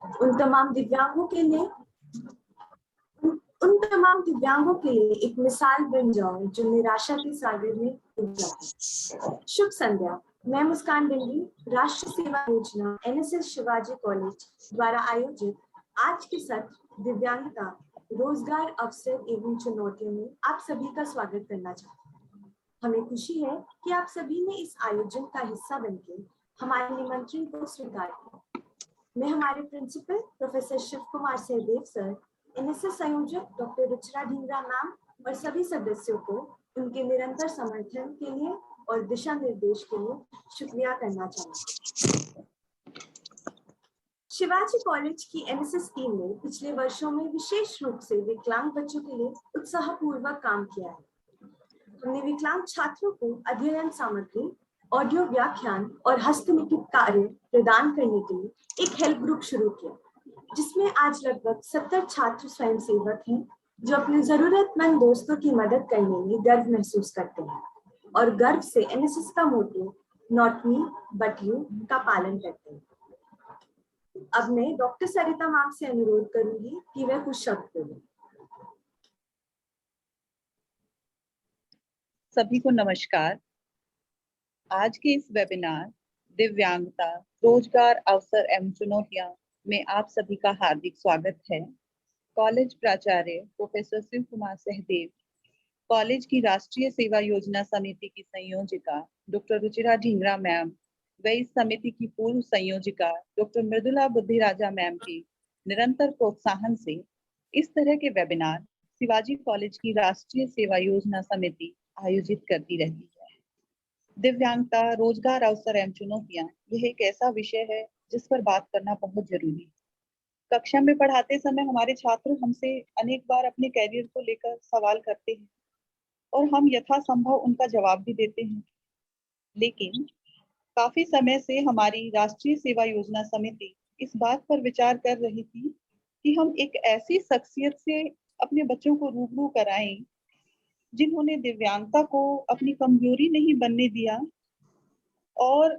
उन तमाम दिव्यांगों के लिए एक मिसाल बन जाओ जो निराशा के सागर में डूब जाते हैं। शुभ संध्या। मैं मुस्कान बिंदी, राष्ट्रीय सेवा योजना एनएसएस शिवाजी कॉलेज द्वारा आयोजित आज के सत्र दिव्यांगता, रोजगार, अवसर एवं चुनौतियों में आप सभी का स्वागत करना चाहती हूँ। हमें खुशी है कि आप सभी ने इस आयोजन का हिस्सा बनकर हमारे निमंत्रण को स्वीकार किया। मैं हमारे principal professor Shiv Kumar Sahdev sir, NSS संयोजक डॉक्टर रुचिरा ढींगरा मैम और सभी सदस्यों को उनके निरंतर समर्थन के लिए और दिशा निर्देश के लिए शुक्रिया करना चाहूंगी। शिवाजी कॉलेज की एनएसएस टीम ने पिछले वर्षों में विशेष रूप से विकलांग बच्चों के लिए उत्साहपूर्वक काम किया है। हमने विकलांग छात्रों को अध्ययन सामग्री, ऑडियो व्याख्यान और हस्तनिर्मित कार्य प्रदान करने के लिए एक हेल्प ग्रुप शुरू किया, जिसमें आज लगभग 70 छात्र स्वयंसेवक हैं जो अपने जरूरतमंद दोस्तों की मदद करने में गर्व महसूस करते हैं और गर्व से एनएसएस का मोटो नॉट मी बट यू का पालन करते हैं। अब मैं डॉक्टर सरिता मैम से अनुरोध करूंगी कि वह कुछ शब्द बोलें। सभी को नमस्कार। आज के इस वेबिनार दिव्यांगता, रोजगार, अवसर एवं चुनौतियां में आप सभी का हार्दिक स्वागत है। कॉलेज प्राचार्य प्रोफेसर शिव कुमार सहदेव, कॉलेज की राष्ट्रीय सेवा योजना समिति की संयोजिका डॉक्टर रुचिरा ढींगरा मैम व इस समिति की पूर्व संयोजिका डॉक्टर मृदुला बुद्धिराजा मैम के निरंतर प्रोत्साहन से इस तरह के वेबिनार शिवाजी कॉलेज की राष्ट्रीय सेवा योजना समिति आयोजित करती रहती है। दिव्यांगता, रोजगार, अवसर एवं चुनौतियां यह एक ऐसा विषय है जिस पर बात करना बहुत जरूरी है। कक्षा में पढ़ाते समय हमारे छात्र हमसे अनेक बार अपने कैरियर को लेकर सवाल करते हैं और हम यथासंभव उनका जवाब भी देते हैं, लेकिन काफी समय से हमारी राष्ट्रीय सेवा योजना समिति इस बात पर विचार कर रही थी कि हम एक ऐसी शख्सियत से अपने बच्चों को रूबरू कराएं जिन्होंने दिव्यांगता को अपनी कमजोरी नहीं बनने दिया और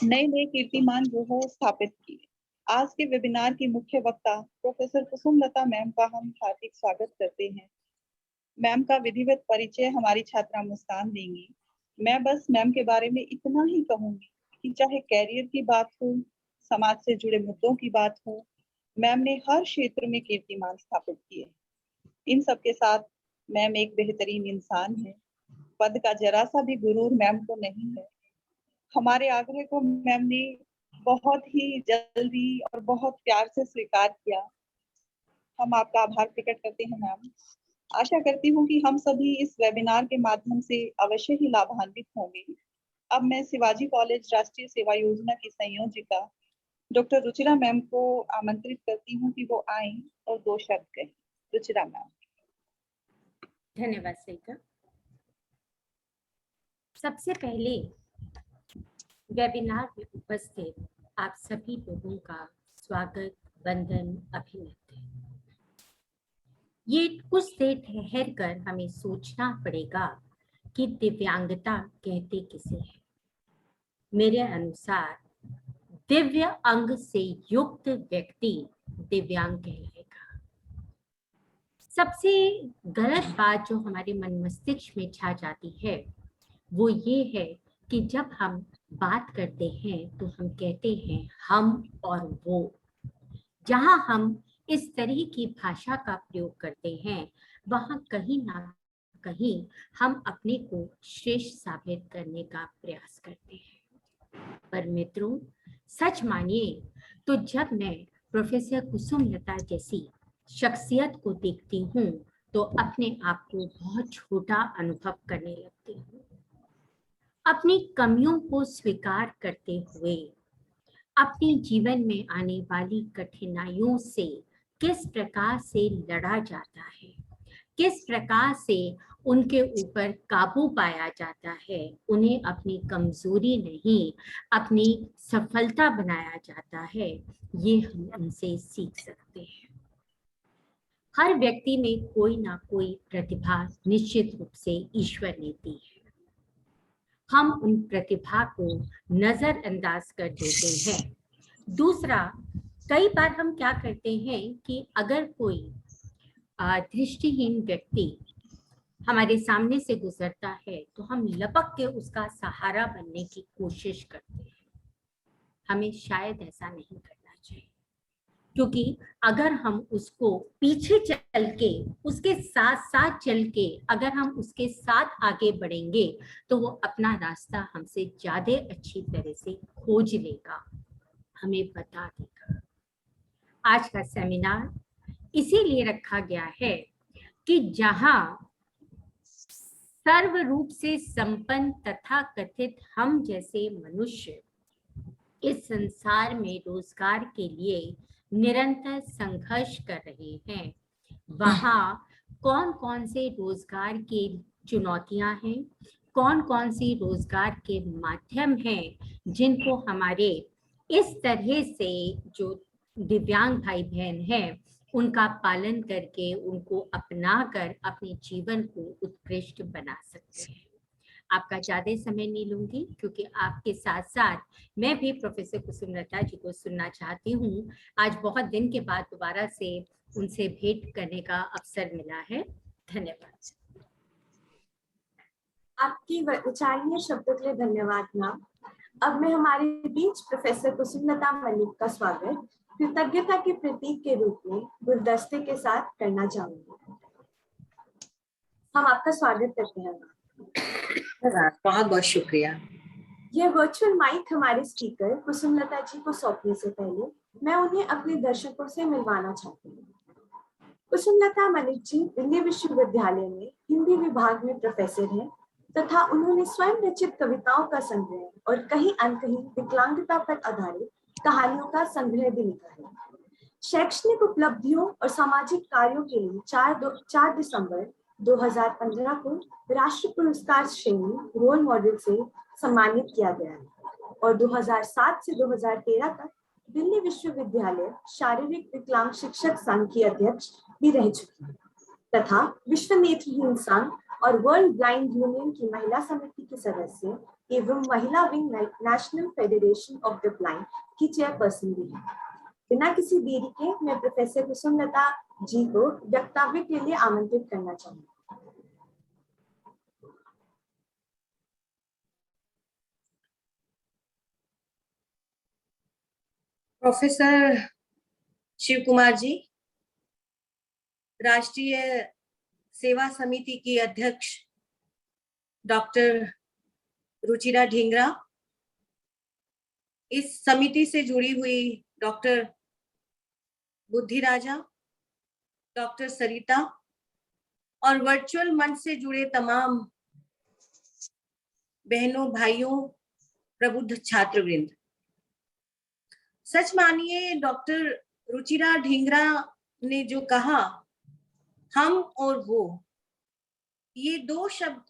नए नए कीर्तिमान जो है स्थापित किए। आज के वेबिनार की मुख्य वक्ता प्रोफेसर कुसुमलता मैम का हम हार्दिक स्वागत करते हैं। मैम का विधिवत परिचय हमारी छात्रा मुस्कान देंगी। मैं बस मैम के बारे में इतना ही कहूंगी कि चाहे कैरियर की बात हो, समाज से जुड़े मुद्दों की बात हो, मैम ने हर क्षेत्र में कीर्तिमान स्थापित किए। इन सबके साथ मैम एक बेहतरीन इंसान है। पद का जरा सा भी गुरूर मैम को नहीं है। हमारे आग्रह को मैम ने बहुत ही जल्दी और बहुत प्यार से स्वीकार किया। हम आपका आभार प्रकट करते हैं मैम। आशा करती हूँ कि हम सभी इस वेबिनार के माध्यम से अवश्य ही लाभान्वित होंगे। अब मैं शिवाजी कॉलेज राष्ट्रीय सेवा योजना की संयोजिका डॉक्टर रुचिरा मैम को आमंत्रित करती हूँ कि वो आए और 2 शब्द कहें। रुचिरा मैम। धन्यवाद सरिता। सबसे पहले वेबिनार में उपस्थित आप सभी लोगों का स्वागत, वंदन, अभिनंदन। ये कुछ देर ठहर कर हमें सोचना पड़ेगा कि दिव्यांगता कहते किसे है। मेरे अनुसार दिव्य अंग से युक्त व्यक्ति दिव्यांग कहलाएगा। सबसे गलत बात जो हमारे मन मस्तिष्क में छा जाती है वो ये है कि जब हम बात करते हैं तो हम कहते हैं हम और वो। जहां हम इस तरह की भाषा का प्रयोग करते हैं वहां कहीं ना कहीं हम अपने को श्रेष्ठ साबित करने का प्रयास करते हैं। पर मित्रों, सच मानिए तो जब मैं प्रोफेसर कुसुमलता जैसी शख्सियत को देखती हूँ तो अपने आप को बहुत छोटा अनुभव करने लगती हूँ। अपनी कमियों को स्वीकार करते हुए अपने जीवन में आने वाली कठिनाइयों से किस प्रकार से लड़ा जाता है, किस प्रकार से उनके ऊपर काबू पाया जाता है, उन्हें अपनी कमजोरी नहीं अपनी सफलता बनाया जाता है, ये हम उनसे सीख सकते हैं। हर व्यक्ति में कोई ना कोई प्रतिभा निश्चित रूप से ईश्वर ने दी है। हम उन प्रतिभा को नजरअंदाज कर देते हैं। दूसरा, कई बार हम क्या करते हैं कि अगर कोई दृष्टिहीन व्यक्ति हमारे सामने से गुजरता है तो हम लपक के उसका सहारा बनने की कोशिश करते हैं। हमें शायद ऐसा नहीं करना चाहिए, क्योंकि अगर हम उसको पीछे चल के उसके साथ साथ चल के अगर हम उसके साथ आगे बढ़ेंगे तो वो अपना रास्ता हमसे ज्यादा अच्छी तरह से खोज लेगा, हमें बता देगा। आज का सेमिनार इसीलिए रखा गया है कि जहां सर्व रूप से संपन्न तथा कथित हम जैसे मनुष्य इस संसार में रोजगार के लिए निरंतर संघर्ष कर रहे हैं, वहां कौन कौन से रोजगार के चुनौतियां हैं, कौन कौन सी रोजगार के माध्यम हैं जिनको हमारे इस तरह से जो दिव्यांग भाई बहन हैं उनका पालन करके उनको अपना कर अपने जीवन को उत्कृष्ट बना सकते हैं। आपका ज्यादा समय नहीं लूंगी, क्योंकि आपके साथ साथ मैं भी प्रोफेसर कुसुमलता जी को सुनना चाहती हूँ। आज बहुत दिन के बाद दोबारा से उनसे भेंट करने का अवसर मिला है। धन्यवाद। आपकी विचारणीय शब्दों के लिए धन्यवाद मैम। अब मैं हमारे बीच प्रोफेसर कुसुमलता मलिक का स्वागत कृतज्ञता के प्रतीक के रूप में गुलदस्ते के साथ करना चाहूंगी। हम आपका स्वागत करते हैं। बहुत बहुत शुक्रिया। यह वर्चुअल माइक हमारे स्पीकर कुसुमलता जी को सौंपने से पहले मैं उन्हें अपने दर्शकों से मिलवाना चाहती हूँ। कुसुमलता मलिक जी दिल्ली विश्वविद्यालय में हिंदी विभाग में प्रोफेसर हैं तथा उन्होंने स्वयं रचित कविताओं का संग्रह और कहीं अनकहीं विकलांगता पर आधारित कहानियों का संग्रह भी लिखा है। शैक्षणिक उपलब्धियों और सामाजिक कार्यों के लिए 4 दिसंबर 2015 को राष्ट्र पुरस्कार श्रेणी रोल मॉडल से सम्मानित किया गया है और 2007 से 2013 तक दिल्ली विश्वविद्यालय शारीरिक विकलांग शिक्षक संघ की अध्यक्ष भी रह चुकी है तथा विश्व नेत्रहीन संघ और वर्ल्ड ब्लाइंड यूनियन की महिला समिति की सदस्य एवं महिला wing national federation of the blind की चेयरपर्सन भी है। बिना किसी देरी के मैं प्रोफेसर कुसुमलता जी को वक्तव्य के लिए आमंत्रित करना चाहूंगी। प्रोफेसर शिव कुमार जी, राष्ट्रीय सेवा समिति की अध्यक्ष डॉक्टर रुचिरा ढींगरा, इस समिति से जुड़ी हुई डॉक्टर बुद्धि राजा, डॉक्टर सरिता और वर्चुअल मंच से जुड़े तमाम बहनों भाइयों, प्रबुद्ध छात्रवृंद। सच मानिए, डॉक्टर रुचिरा ढींगरा ने जो कहा, हम और वो, ये दो शब्द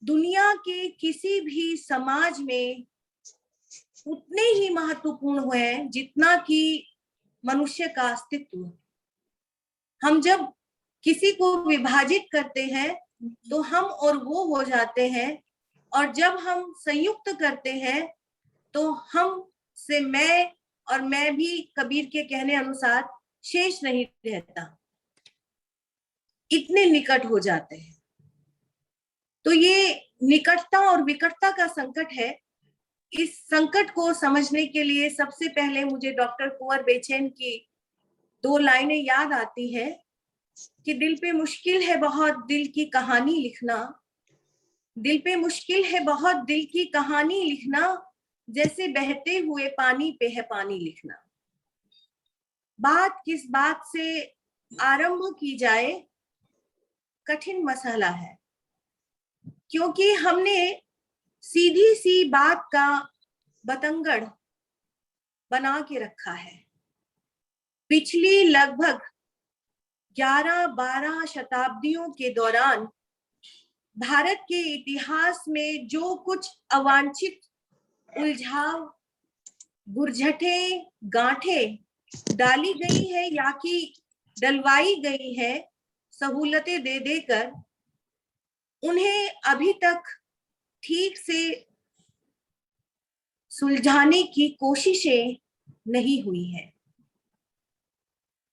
दुनिया के किसी भी समाज में उतने ही महत्वपूर्ण हुए जितना कि मनुष्य का अस्तित्व। हम जब किसी को विभाजित करते हैं तो हम और वो हो जाते हैं, और जब हम संयुक्त करते हैं तो हम से मैं और मैं भी कबीर के कहने अनुसार शेष नहीं रहता, इतने निकट हो जाते हैं। तो ये निकटता और विकटता का संकट है। इस संकट को समझने के लिए सबसे पहले मुझे डॉक्टर कुंवर बेचैन की 2 लाइनें याद आती है कि दिल पे मुश्किल है बहुत दिल की कहानी लिखना, दिल पे मुश्किल है बहुत दिल की कहानी लिखना, जैसे बहते हुए पानी पे है पानी लिखना। बात किस बात से आरंभ की जाए, कठिन मसला है, क्योंकि हमने सीधी सी बात का बतंगड़ बना के रखा है। पिछली लगभग 11-12 शताब्दियों के दौरान भारत के इतिहास में जो कुछ अवांछित उलझाव, गुरझटे, गांठें डाली गई है या कि डलवाई गई है सहूलतें दे देकर, उन्हें अभी तक ठीक से सुलझाने की कोशिशें नहीं हुई है।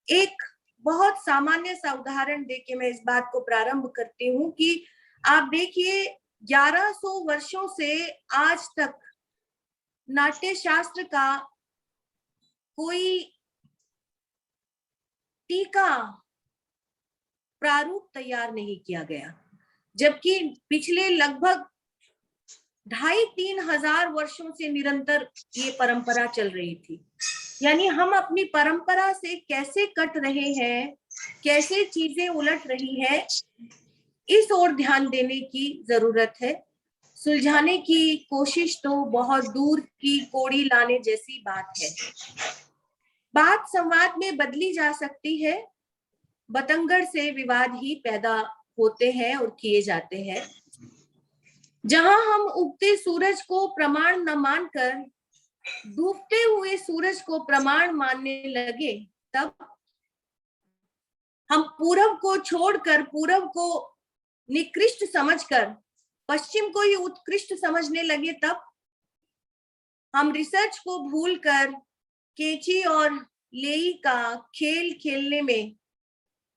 एक बहुत सामान्य सा उदाहरण देके मैं इस बात को प्रारंभ करती हूँ कि आप देखिए 1100 वर्षों से आज तक नाट्य शास्त्र का कोई टीका प्रारूप तैयार नहीं किया गया, जबकि पिछले लगभग 2500-3000 वर्षों से निरंतर ये परंपरा चल रही थी। यानी हम अपनी परंपरा से कैसे कट रहे हैं, कैसे चीजें उलट रही है, इस ओर ध्यान देने की जरूरत है। सुलझाने की कोशिश तो बहुत दूर की कोड़ी लाने जैसी बात है। बात संवाद में बदली जा सकती है, बतंगड़ से विवाद ही पैदा होते हैं और किए जाते हैं। जहां हम उगते सूरज को प्रमाण न मानकर डूबते हुए सूरज को प्रमाण मानने लगे, तब हम पूरब को छोड़कर, पूरब को निकृष्ट समझकर पश्चिम को ही उत्कृष्ट समझने लगे, तब हम रिसर्च को भूलकर केची और लेई का खेल खेलने में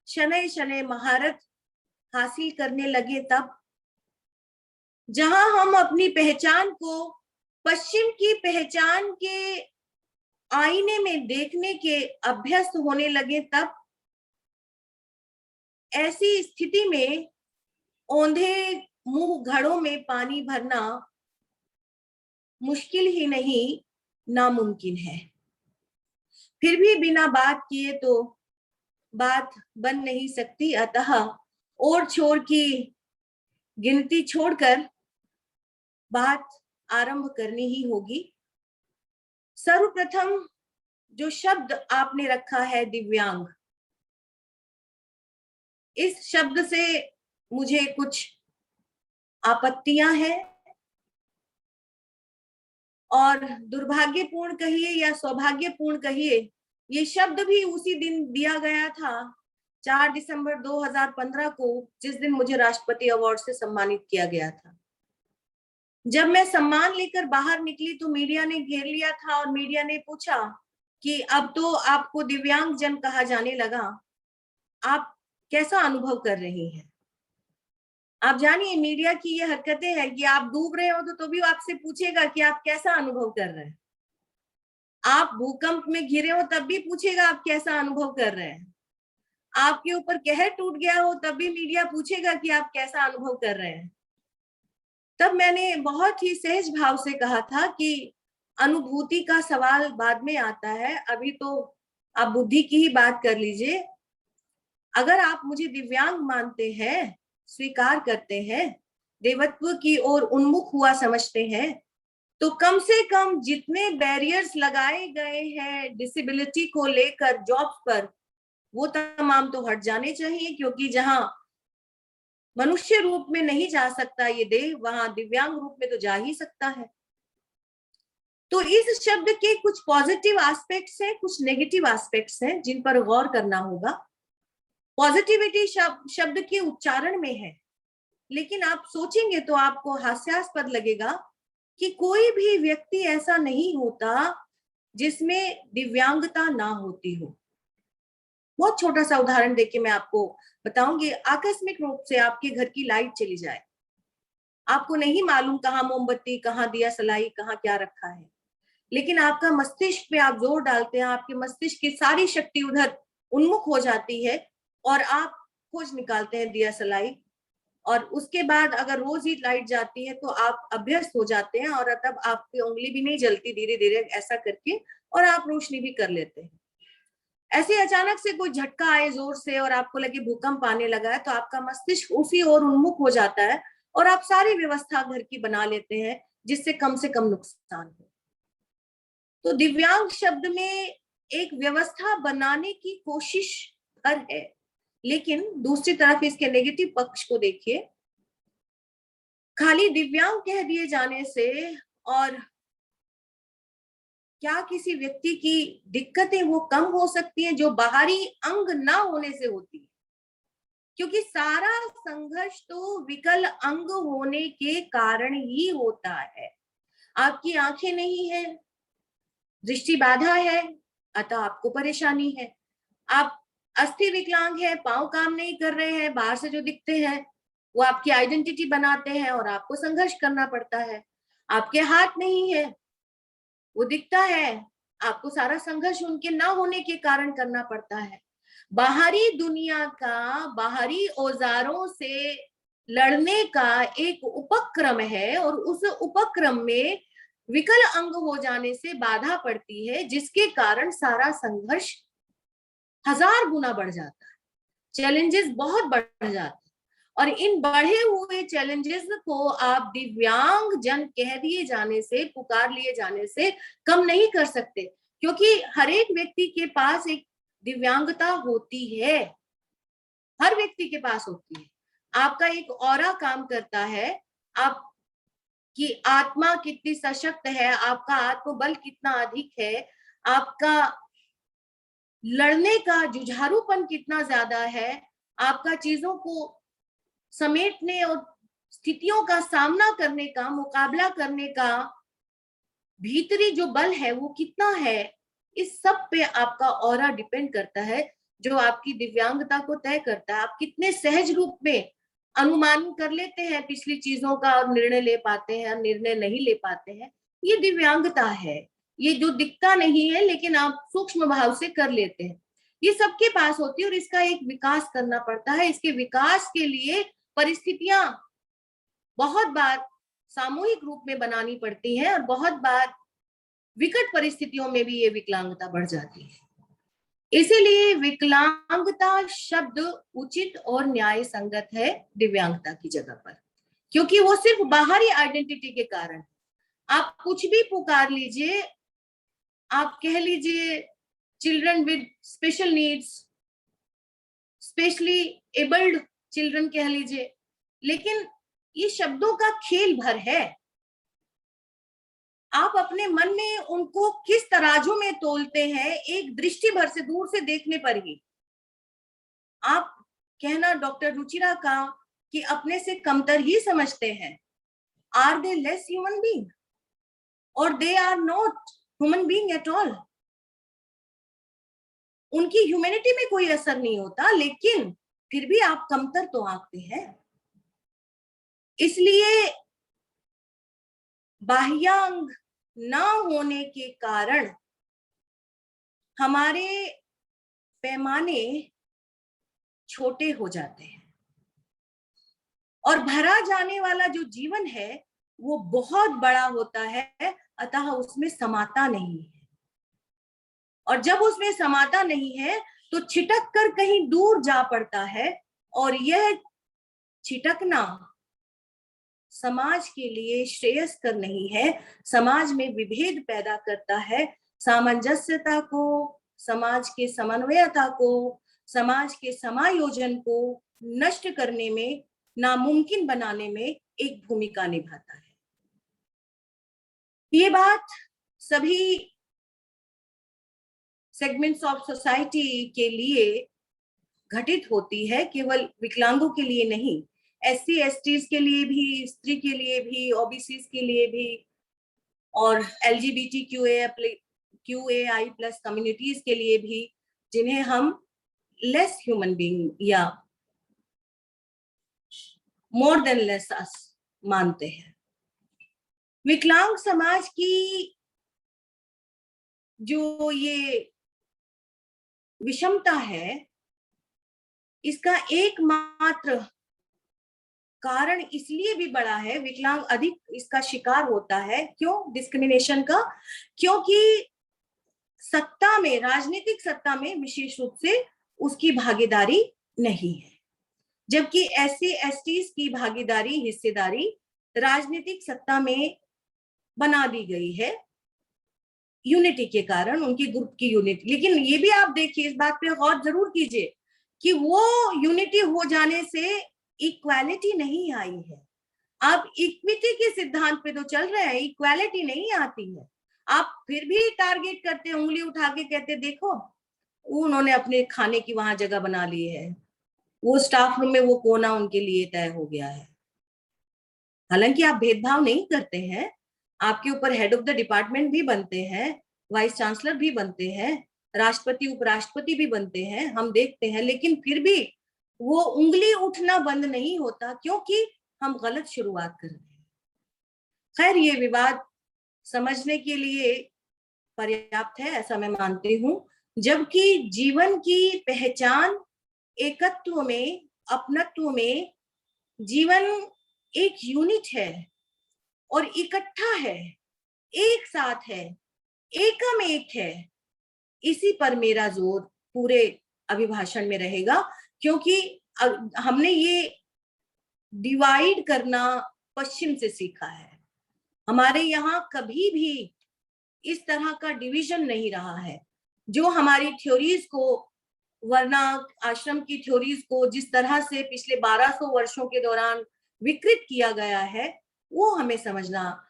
शनै शनै महारत हासिल करने लगे, तब जहां हम अपनी पहचान को पश्चिम की पहचान के आईने में देखने के अभ्यस्त होने लगे, तब ऐसी स्थिति में औंधे मुंह घड़ों में पानी भरना मुश्किल ही नहीं, नामुमकिन है। फिर भी बिना बात किए तो बात बन नहीं सकती, अतः और छोर की गिनती छोड़कर बात आरंभ करनी ही होगी। सर्वप्रथम जो शब्द आपने रखा है दिव्यांग, इस शब्द से मुझे कुछ आपत्तियां हैं, और दुर्भाग्यपूर्ण कहिए या सौभाग्यपूर्ण कहिए, ये शब्द भी उसी दिन दिया गया था 4 दिसंबर 2015 को, जिस दिन मुझे राष्ट्रपति अवार्ड से सम्मानित किया गया था। जब मैं सम्मान लेकर बाहर निकली तो मीडिया ने घेर लिया था और मीडिया ने पूछा कि अब तो आपको दिव्यांग जन कहा जाने लगा, आप कैसा अनुभव कर रही हैं? आप जानिए मीडिया की ये हरकतें हैं कि आप डूब रहे हो तो भी आपसे पूछेगा कि आप कैसा अनुभव कर रहे हैं। आप भूकंप में घिरे हो तब भी पूछेगा आप कैसा अनुभव कर रहे हैं। आपके ऊपर कहर टूट गया हो तब भी मीडिया पूछेगा कि आप कैसा अनुभव कर रहे हैं। तब मैंने बहुत ही सहज भाव से कहा था कि अनुभूति का सवाल बाद में आता है, अभी तो आप बुद्धि की ही बात कर लीजिए। अगर आप मुझे दिव्यांग मानते हैं, स्वीकार करते हैं, देवत्व की ओर उन्मुख हुआ समझते हैं, तो कम से कम जितने बैरियर्स लगाए गए हैं डिसेबिलिटी को लेकर जॉब्स पर, वो तमाम तो हट जाने चाहिए, क्योंकि जहां मनुष्य रूप में नहीं जा सकता ये देह, वहां दिव्यांग रूप में तो जा ही सकता है। तो इस शब्द के कुछ पॉजिटिव एस्पेक्ट्स हैं, कुछ नेगेटिव एस्पेक्ट्स हैं जिन पर गौर करना होगा। पॉजिटिविटी शब्द के उच्चारण में है, लेकिन आप सोचेंगे तो आपको हास्यास्पद लगेगा कि कोई भी व्यक्ति ऐसा नहीं होता जिसमें दिव्यांगता ना होती हो। बहुत छोटा सा उदाहरण देके मैं आपको बताऊंगी। आकस्मिक रूप से आपके घर की लाइट चली जाए, आपको नहीं मालूम कहाँ मोमबत्ती, कहाँ दिया सलाई, कहाँ क्या रखा है, लेकिन आपका मस्तिष्क पे आप जोर डालते हैं, आपके मस्तिष्क की सारी शक्ति उधर उन्मुख हो जाती है और आप खोज निकालते हैं दिया सलाई, और उसके बाद अगर रोज ही लाइट जाती है तो आप अभ्यस्त हो जाते हैं और तब आपकी उंगली भी नहीं जलती, धीरे धीरे ऐसा करके, और आप रोशनी भी कर लेते हैं। ऐसे अचानक से कोई झटका आए जोर से और आपको लगे भूकंप आने लगा है, तो आपका मस्तिष्क उसी ओर उन्मुख हो जाता है और आप सारी व्यवस्था घर की बना लेते हैं जिससे कम से कम नुकसान हो। तो दिव्यांग शब्द में एक व्यवस्था बनाने की कोशिश कर है, लेकिन दूसरी तरफ इसके नेगेटिव पक्ष को देखिए। खाली दिव्यांग कह दिए जाने से और क्या किसी व्यक्ति की दिक्कतें वो कम हो सकती हैं जो बाहरी अंग ना होने से होती है? क्योंकि सारा संघर्ष तो विकल अंग होने के कारण ही होता है। आपकी आंखें नहीं है, दृष्टि बाधा है, अतः आपको परेशानी है। आप अस्थि विकलांग है, पांव काम नहीं कर रहे हैं, बाहर से जो दिखते हैं वो आपकी आइडेंटिटी बनाते हैं और आपको संघर्ष करना पड़ता है। आपके हाथ नहीं है, वो दिखता है, आपको सारा संघर्ष उनके ना होने के कारण करना पड़ता है। बाहरी दुनिया का, बाहरी औजारों से लड़ने का एक उपक्रम है और उस उपक्रम में विकल अंग हो जाने से बाधा पड़ती है, जिसके कारण सारा संघर्ष 1000 गुना बढ़ जाता है, चैलेंजेस बहुत बढ़ जाते हैं। और इन बढ़े हुए चैलेंजेस को आप दिव्यांग जन कह दिए जाने से, पुकार लिए जाने से कम नहीं कर सकते, क्योंकि हर एक व्यक्ति के पास एक दिव्यांगता होती है, हर व्यक्ति के पास होती है। आपका एक ऑरा काम करता है, आपकी आत्मा कितनी सशक्त है, आपका आत्मबल कितना अधिक है, आपका लड़ने का जुझारूपन कितना ज्यादा है, आपका चीजों को समेटने और स्थितियों का सामना करने का, मुकाबला करने का भीतरी जो बल है वो कितना है, इस सब पे आपका ऑरा डिपेंड करता है, जो आपकी दिव्यांगता को तय करता है। आप कितने सहज रूप में अनुमान कर लेते हैं पिछली चीजों का और निर्णय ले पाते हैं, निर्णय नहीं ले पाते हैं, ये दिव्यांगता है। ये जो दिखता नहीं है लेकिन आप सूक्ष्म भाव से कर लेते हैं, ये सबके पास होती है और इसका एक विकास करना पड़ता है। इसके विकास के लिए परिस्थितियां बहुत बार सामूहिक रूप में बनानी पड़ती हैं और बहुत बार विकट परिस्थितियों में भी ये विकलांगता बढ़ जाती है। इसीलिए विकलांगता शब्द उचित और न्याय संगत है दिव्यांगता की जगह पर, क्योंकि वो सिर्फ बाहरी आइडेंटिटी के कारण। आप कुछ भी पुकार लीजिए, आप कह लीजिए children with special needs, specially abled children कह लीजिए, लेकिन ये शब्दों का खेल भर है। आप अपने मन में उनको किस तराजू में तोलते हैं, एक दृष्टि भर से दूर से देखने पर ही। आप कहना डॉक्टर रुचिरा का कि अपने से कमतर ही समझते हैं, are they less human being और they are not human being at all. उनकी ह्यूमैनिटी में कोई असर नहीं होता, लेकिन फिर भी आप कमतर तो आंकते हैं। इसलिए बाह्यांग ना होने के कारण हमारे पैमाने छोटे हो जाते हैं और भरा जाने वाला जो जीवन है वो बहुत बड़ा होता है, अतः उसमें समाता नहीं है। और जब उसमें समाता नहीं है तो छिटक कर कहीं दूर जा पड़ता है, और यह छिटकना समाज के लिए श्रेयस्कर नहीं है, समाज में विभेद पैदा करता है, सामंजस्यता को, समाज के समन्वयता को, समाज के समायोजन को नष्ट करने में, नामुमकिन बनाने में एक भूमिका निभाता है। ये बात सभी सेगमेंट्स ऑफ सोसाइटी के लिए घटित होती है, केवल विकलांगों के लिए नहीं, SC STs के लिए भी, स्त्री के लिए भी, OBCs के लिए भी, और LGBTQAI+ कम्युनिटीज के लिए भी, जिन्हें हम लेस ह्यूमन बीइंग या मोर देन लेस अस मानते हैं। विकलांग समाज की जो ये विषमता है, इसका एकमात्र कारण इसलिए भी बड़ा है, विकलांग अधिक इसका शिकार होता है। क्यों डिस्क्रिमिनेशन का? क्योंकि सत्ता में, राजनीतिक सत्ता में विशेष रूप से उसकी भागीदारी नहीं है, जबकि SC STs की भागीदारी, हिस्सेदारी राजनीतिक सत्ता में बना दी गई है यूनिटी के कारण, उनकी ग्रुप की यूनिटी। लेकिन ये भी आप देखिए, इस बात पे गौर जरूर कीजिए कि वो यूनिटी हो जाने से इक्वालिटी नहीं आई है। आप इक्विटी के सिद्धांत पे तो चल रहे हैं, इक्वालिटी नहीं आती है। आप फिर भी टारगेट करते, उंगली उठा के कहते देखो उन्होंने अपने खाने की वहां जगह बना ली है, वो स्टाफ रूम में वो कोना उनके लिए तय हो गया है। हालांकि आप भेदभाव नहीं करते हैं, आपके ऊपर हेड ऑफ द डिपार्टमेंट भी बनते हैं, वाइस चांसलर भी बनते हैं, राष्ट्रपति उपराष्ट्रपति भी बनते हैं, हम देखते हैं, लेकिन फिर भी वो उंगली उठना बंद नहीं होता क्योंकि हम गलत शुरुआत कर रहे हैं। खैर, ये विवाद समझने के लिए पर्याप्त है, ऐसा मैं मानती हूँ। जबकि जीवन की पहचान एकत्व में, अपनत्व में, जीवन एक यूनिट है और इकट्ठा है, एक साथ है, एकम एक है। इसी पर मेरा जोर पूरे अभिभाषण में रहेगा, क्योंकि हमने ये डिवाइड करना पश्चिम से सीखा है। हमारे यहाँ कभी भी इस तरह का डिवीजन नहीं रहा है। जो हमारी थ्योरीज को, वरना आश्रम की थ्योरीज को जिस तरह से पिछले 1200 वर्षों के दौरान विकृत किया गया है, वो हमें समझना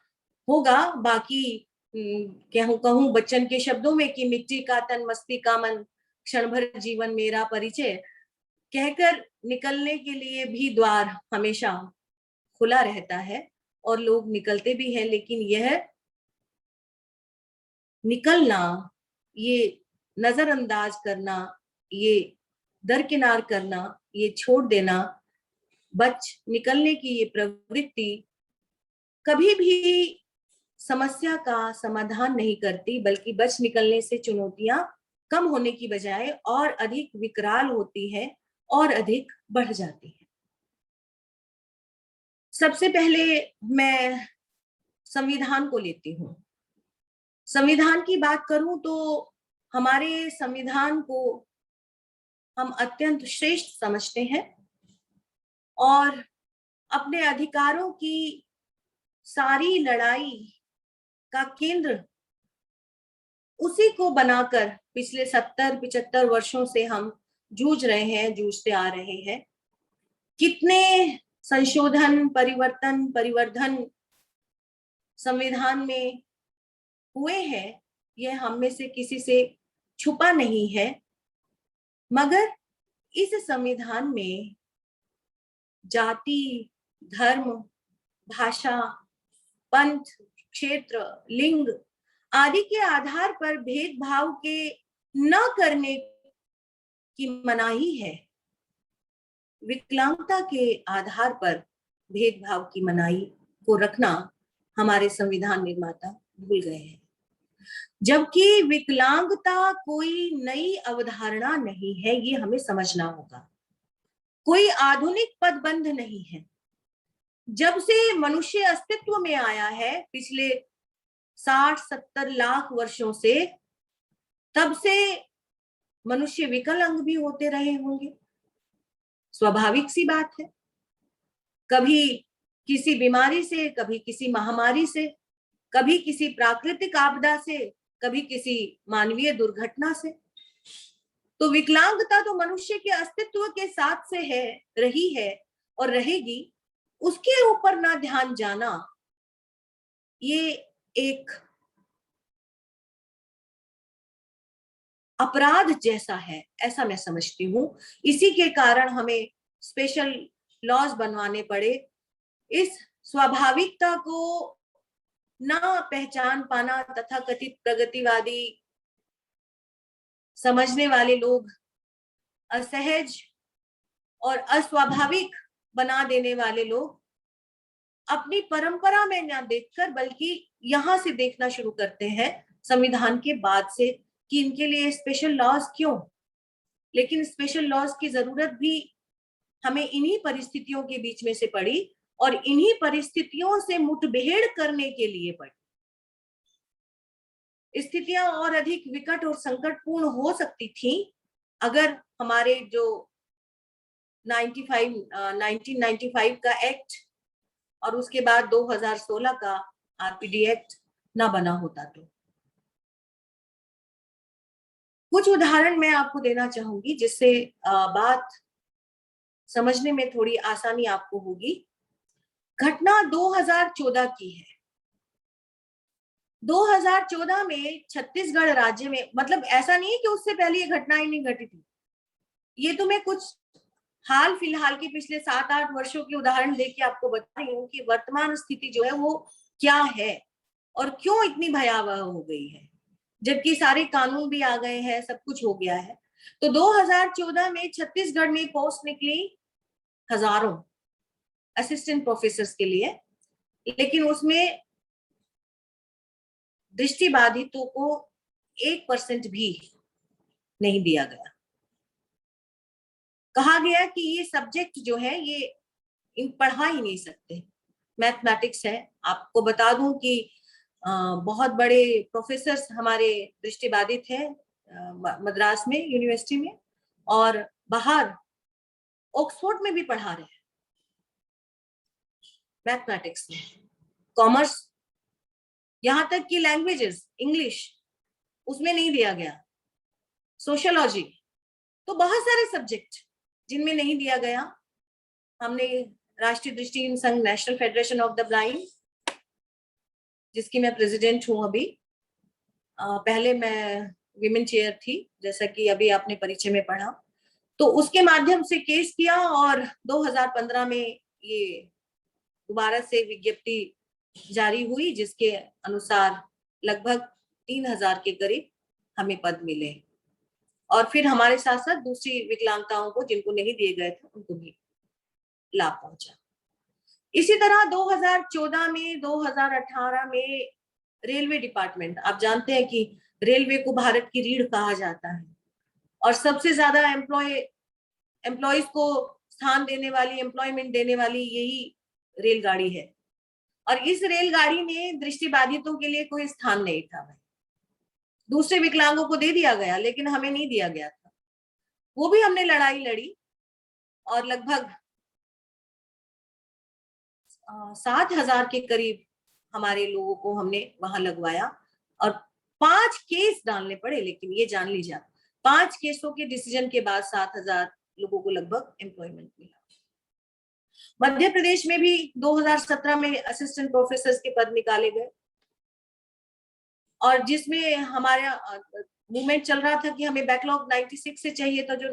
होगा। बाकी कहूं बच्चन के शब्दों में कि मिट्टी का तन, मस्ती का मन, क्षण भर जीवन मेरा परिचय, कहकर निकलने के लिए भी द्वार हमेशा खुला रहता है और लोग निकलते भी हैं। लेकिन यह निकलना, ये नजरअंदाज करना, ये दरकिनार करना, ये छोड़ देना, बच निकलने की ये प्रवृत्ति कभी भी समस्या का समाधान नहीं करती, बल्कि बच निकलने से चुनौतियां कम होने की बजाय और अधिक विकराल होती है और अधिक बढ़ जाती है। सबसे पहले मैं संविधान को लेती हूँ। संविधान की बात करूं तो हमारे संविधान को हम अत्यंत श्रेष्ठ समझते हैं और अपने अधिकारों की सारी लड़ाई का केंद्र उसी को बनाकर पिछले 70-75 वर्षों से हम जूझ रहे हैं, जूझते आ रहे हैं। कितने संशोधन, परिवर्धन संविधान में हुए हैं, यह हम में से किसी से छुपा नहीं है। मगर इस संविधान में जाति, धर्म, भाषा, पंथ, क्षेत्र, लिंग आदि के आधार पर भेदभाव के न करने की मनाही है। विकलांगता के आधार पर भेदभाव की मनाही को रखना हमारे संविधान निर्माता भूल गए हैं। जबकि विकलांगता कोई नई अवधारणा नहीं है, ये हमें समझना होगा। कोई आधुनिक पदबंध नहीं है। जब से मनुष्य अस्तित्व में आया है पिछले 60-70 लाख वर्षों से, तब से मनुष्य विकलांग भी होते रहे होंगे, स्वाभाविक सी बात है। कभी किसी बीमारी से, कभी किसी महामारी से, कभी किसी प्राकृतिक आपदा से, कभी किसी मानवीय दुर्घटना से। तो विकलांगता तो मनुष्य के अस्तित्व के साथ से है, रही है और रहेगी। उसके ऊपर ना ध्यान जाना, ये एक अपराध जैसा है, ऐसा मैं समझती हूँ। इसी के कारण हमें स्पेशल लॉज बनवाने पड़े। इस स्वाभाविकता को ना पहचान पाना तथा कथित प्रगतिवादी समझने वाले लोग असहज और अस्वाभाविक बना देने वाले लोग अपनी परंपरा में ना देखकर बल्कि यहां से देखना शुरू करते हैं संविधान के बाद से कि इनके लिए स्पेशल लॉज क्यों। लेकिन स्पेशल लॉज की जरूरत भी हमें इन्हीं परिस्थितियों के बीच में से पड़ी और इन्हीं परिस्थितियों से मुठभेड़ करने के लिए पड़ी। स्थितियां और अधिक विकट और संकटपूर्ण हो सकती थी अगर हमारे जो 1995 का एक्ट और उसके बाद 2016 का आरपीडी एक्ट ना बना होता। तो कुछ उदाहरण मैं आपको देना चाहूंगी जिससे बात समझने में थोड़ी आसानी आपको होगी। घटना 2014 की है। 2014 में छत्तीसगढ़ राज्य में, मतलब ऐसा नहीं है कि उससे पहले ये घटना ही नहीं घटी थी। ये तो मैं कुछ हाल फिलहाल के पिछले 7-8 वर्षों के उदाहरण देके आपको बता रही हूँ कि वर्तमान स्थिति जो है वो क्या है और क्यों इतनी भयावह हो गई है। जबकि सारे कानून भी आ गए हैं, सब कुछ हो गया है। तो 2014 में छत्तीसगढ़ में पोस्ट निकली हजारों असिस्टेंट प्रोफेसर के लिए, लेकिन उसमें दृष्टिबाधितों को 1% भी नहीं दिया गया। कहा गया कि ये सब्जेक्ट जो है ये इन पढ़ा ही नहीं सकते, मैथमेटिक्स है। आपको बता दूं कि बहुत बड़े प्रोफेसर हमारे दृष्टिबाधित हैं मद्रास में यूनिवर्सिटी में, और बाहर ऑक्सफोर्ड में भी पढ़ा रहे हैं मैथमेटिक्स में, कॉमर्स, यहां तक कि लैंग्वेजेस इंग्लिश उसमें नहीं दिया गया, सोशियोलॉजी, तो बहुत सारे सब्जेक्ट जिनमें नहीं दिया गया। हमने राष्ट्रीय दृष्टिहीन संघ, national federation of the blind, जिसकी मैं प्रेसिडेंट हूं अभी, पहले मैं विमेन चेयर थी, जैसा कि अभी आपने परिचय में पढ़ा, तो उसके माध्यम से केस किया और 2015 में ये दोबारा से विज्ञप्ति जारी हुई, जिसके अनुसार लगभग 3000 के करीब हमें पद मिले, और फिर हमारे साथ साथ दूसरी विकलांगताओं को जिनको नहीं दिए गए थे उनको भी लाभ पहुंचा। इसी तरह 2014 में 2018 में रेलवे डिपार्टमेंट, आप जानते हैं कि रेलवे को भारत की रीढ़ कहा जाता है और सबसे ज्यादा एम्प्लॉयज को स्थान देने वाली, एम्प्लॉयमेंट देने वाली यही रेलगाड़ी है, और इस रेलगाड़ी में दृष्टिबाधितों के लिए कोई स्थान नहीं था। दूसरे विकलांगों को दे दिया गया, लेकिन हमें नहीं दिया गया था। वो भी हमने लड़ाई लड़ी और लगभग 7000 के करीब हमारे लोगों को हमने वहां लगवाया, और 5 केस डालने पड़े, लेकिन ये जान लीजिए 5 केसों के डिसीजन के बाद 7000 लोगों को लगभग एम्प्लॉयमेंट मिला। मध्य प्रदेश में भी 2017 में असिस्टेंट प्रोफेसर के पद निकाले गए, और जिसमें हमारा मूवमेंट चल रहा था कि हमें बैकलॉग 96 से चाहिए था, जो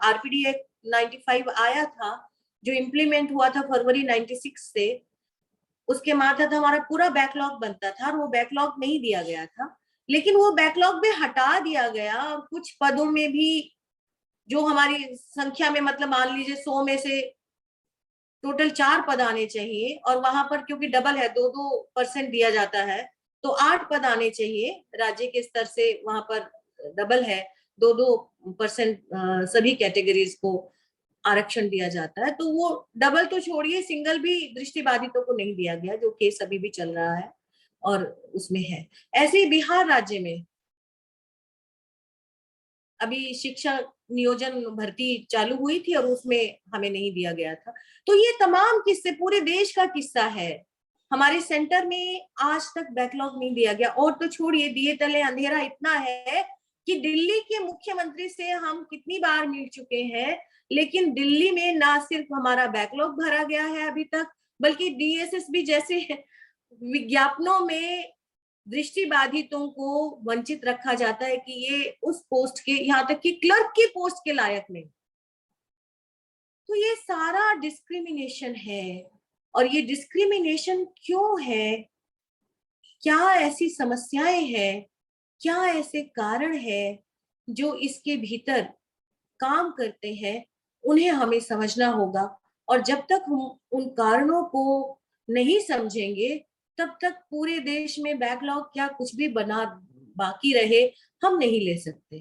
आरपीडी एक्ट 95 आया था, जो इम्प्लीमेंट हुआ था फरवरी 96 से, उसके मातहत हमारा पूरा बैकलॉग बनता था, और वो बैकलॉग नहीं दिया गया था, लेकिन वो बैकलॉग भी हटा दिया गया। और कुछ पदों में भी जो हमारी संख्या में, मतलब मान लीजिए 100 में से टोटल 4 पद आने चाहिए, और वहां पर क्योंकि डबल है, 2-2% दिया जाता है, तो 8 पद आने चाहिए राज्य के स्तर से, वहां पर डबल है, 2-2% सभी कैटेगरीज को आरक्षण दिया जाता है। तो वो डबल तो छोड़िए, सिंगल भी दृष्टिबाधितों को नहीं दिया गया, जो केस अभी भी चल रहा है और उसमें है। ऐसे ही बिहार राज्य में अभी शिक्षा नियोजन भर्ती चालू हुई थी और उसमें हमें नहीं दिया गया था। तो ये तमाम किस्से पूरे देश का किस्सा है। हमारे सेंटर में आज तक बैकलॉग नहीं दिया गया, और तो छोड़िए, दिए तले अंधेरा इतना है कि दिल्ली के मुख्यमंत्री से हम कितनी बार मिल चुके हैं, लेकिन दिल्ली में ना सिर्फ हमारा बैकलॉग भरा गया है अभी तक, बल्कि डीएसएसबी जैसे विज्ञापनों में दृष्टिबाधितों को वंचित रखा जाता है कि ये उस पोस्ट के, यहाँ तक कि क्लर्क की पोस्ट के लायक नहीं। तो ये सारा डिस्क्रिमिनेशन है, और ये डिस्क्रिमिनेशन क्यों है, क्या ऐसी समस्याएं हैं, क्या ऐसे कारण है जो इसके भीतर काम करते हैं, उन्हें हमें समझना होगा। और जब तक हम उन कारणों को नहीं समझेंगे, तब तक पूरे देश में बैकलॉग क्या कुछ भी बना बाकी रहे हम नहीं ले सकते,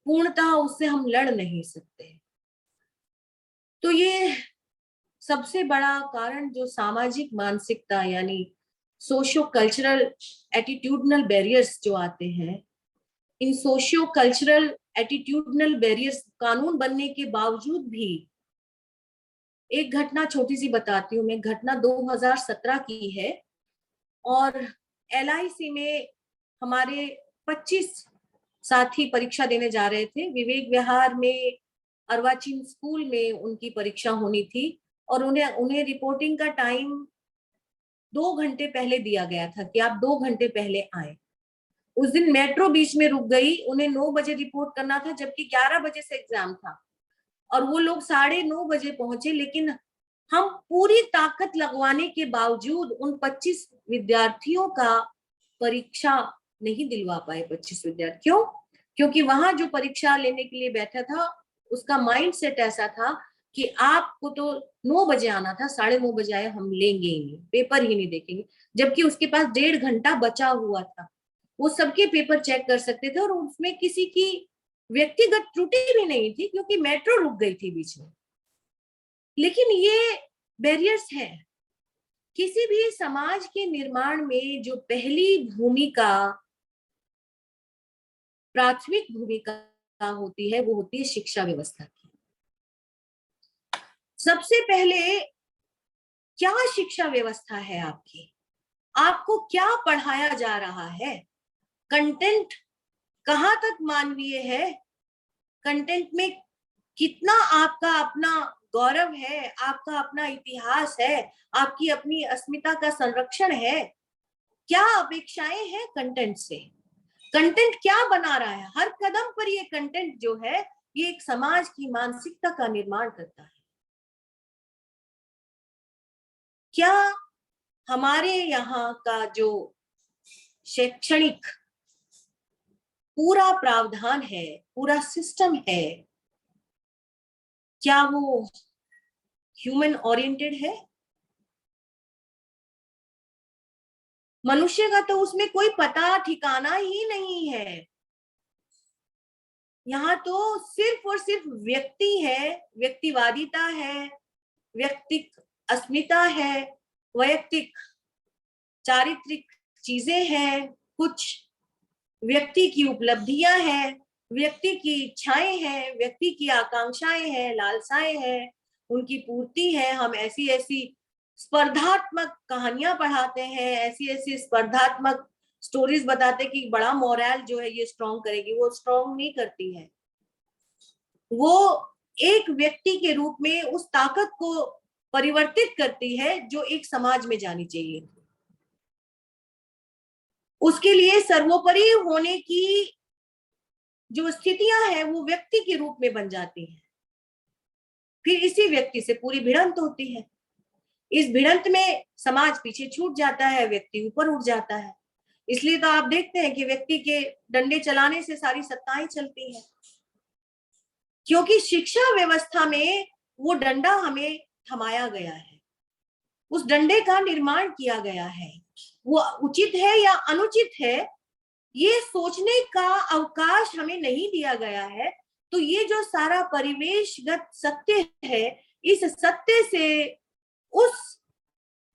पूर्णतः उससे हम लड़ नहीं सकते। तो ये सबसे बड़ा कारण जो सामाजिक मानसिकता यानी सोशियो कल्चरल एटीट्यूडनल बैरियर्स जो आते हैं, इन सोशियो कल्चरल एटीट्यूडनल बैरियर्स कानून बनने के बावजूद भी, एक घटना छोटी सी बताती हूँ मैं, घटना 2017 की है, और एलआईसी में हमारे 25 साथी परीक्षा देने जा रहे थे। विवेक विहार में अर्वाचीन स्कूल में उनकी परीक्षा होनी थी, और उन्हें रिपोर्टिंग का टाइम 2 घंटे पहले दिया गया था कि आप 2 घंटे पहले आए। उस दिन मेट्रो बीच में रुक गई, उन्हें 9 बजे रिपोर्ट करना था, जबकि 11 बजे से एग्जाम था, और वो लोग 9:30 बजे पहुंचे। लेकिन हम पूरी ताकत लगवाने के बावजूद उन 25 विद्यार्थियों का परीक्षा नहीं दिलवा पाए 25 विद्यार्थी। क्यों? क्योंकि वहां जो परीक्षा लेने के लिए बैठा था उसका माइंड सेट ऐसा था कि आपको तो 9 बजे आना था, 9:30 बजे आए, हम लेंगे ही नहीं, पेपर ही नहीं देखेंगे। जबकि उसके पास 1.5 घंटा बचा हुआ था, वो सबके पेपर चेक कर सकते थे और उसमें किसी की व्यक्तिगत त्रुटि भी नहीं थी क्योंकि मेट्रो रुक गई थी बीच में। लेकिन ये बैरियर्स हैं। किसी भी समाज के निर्माण में जो पहली भूमिका, प्राथमिक भूमिका होती है वो होती है शिक्षा व्यवस्था की। सबसे पहले क्या शिक्षा व्यवस्था है आपकी? आपको क्या पढ़ाया जा रहा है? कंटेंट कहाँ तक मानवीय है? कंटेंट में कितना आपका अपना गौरव है, आपका अपना इतिहास है, आपकी अपनी अस्मिता का संरक्षण है? क्या अपेक्षाएं हैं कंटेंट से? कंटेंट क्या बना रहा है? हर कदम पर ये कंटेंट जो है ये एक समाज की मानसिकता का निर्माण करता है। क्या हमारे यहाँ का जो शैक्षणिक पूरा प्रावधान है, पूरा सिस्टम है, क्या वो ह्यूमन ओरिएंटेड है? मनुष्य का तो उसमें कोई पता ठिकाना ही नहीं है। यहाँ तो सिर्फ और सिर्फ व्यक्ति है, व्यक्तिवादिता है, व्यक्तिक अस्मिता है, वैयक्तिक चारित्रिक चीजें हैं, कुछ व्यक्ति की उपलब्धियां हैं, व्यक्ति की इच्छाएं हैं, व्यक्ति की आकांक्षाएं हैं, लालसाएं हैं, उनकी पूर्ति है। हम ऐसी ऐसी स्पर्धात्मक कहानियां पढ़ाते हैं, ऐसी ऐसी स्पर्धात्मक स्टोरीज बताते कि बड़ा मोरल जो है ये स्ट्रॉन्ग करेगी, वो स्ट्रॉन्ग नहीं करती है। वो एक व्यक्ति के रूप में उस ताकत को परिवर्तित करती है जो एक समाज में जानी चाहिए। उसके लिए सर्वोपरि होने की जो स्थितियां हैं वो व्यक्ति के रूप में बन जाती हैं। फिर इसी व्यक्ति से पूरी भिड़ंत होती है। इस भिड़ंत में समाज पीछे छूट जाता है, व्यक्ति ऊपर उठ जाता है। इसलिए तो आप देखते हैं कि व्यक्ति के डंडे चलाने से सारी सत्ताएं चलती हैं, क्योंकि शिक्षा व्यवस्था में वो डंडा हमें थमाया गया है, उस डंडे का निर्माण किया गया है। वो उचित है या अनुचित है ये सोचने का अवकाश हमें नहीं दिया गया है। तो ये जो सारा परिवेशगत सत्य है, इस सत्य से उस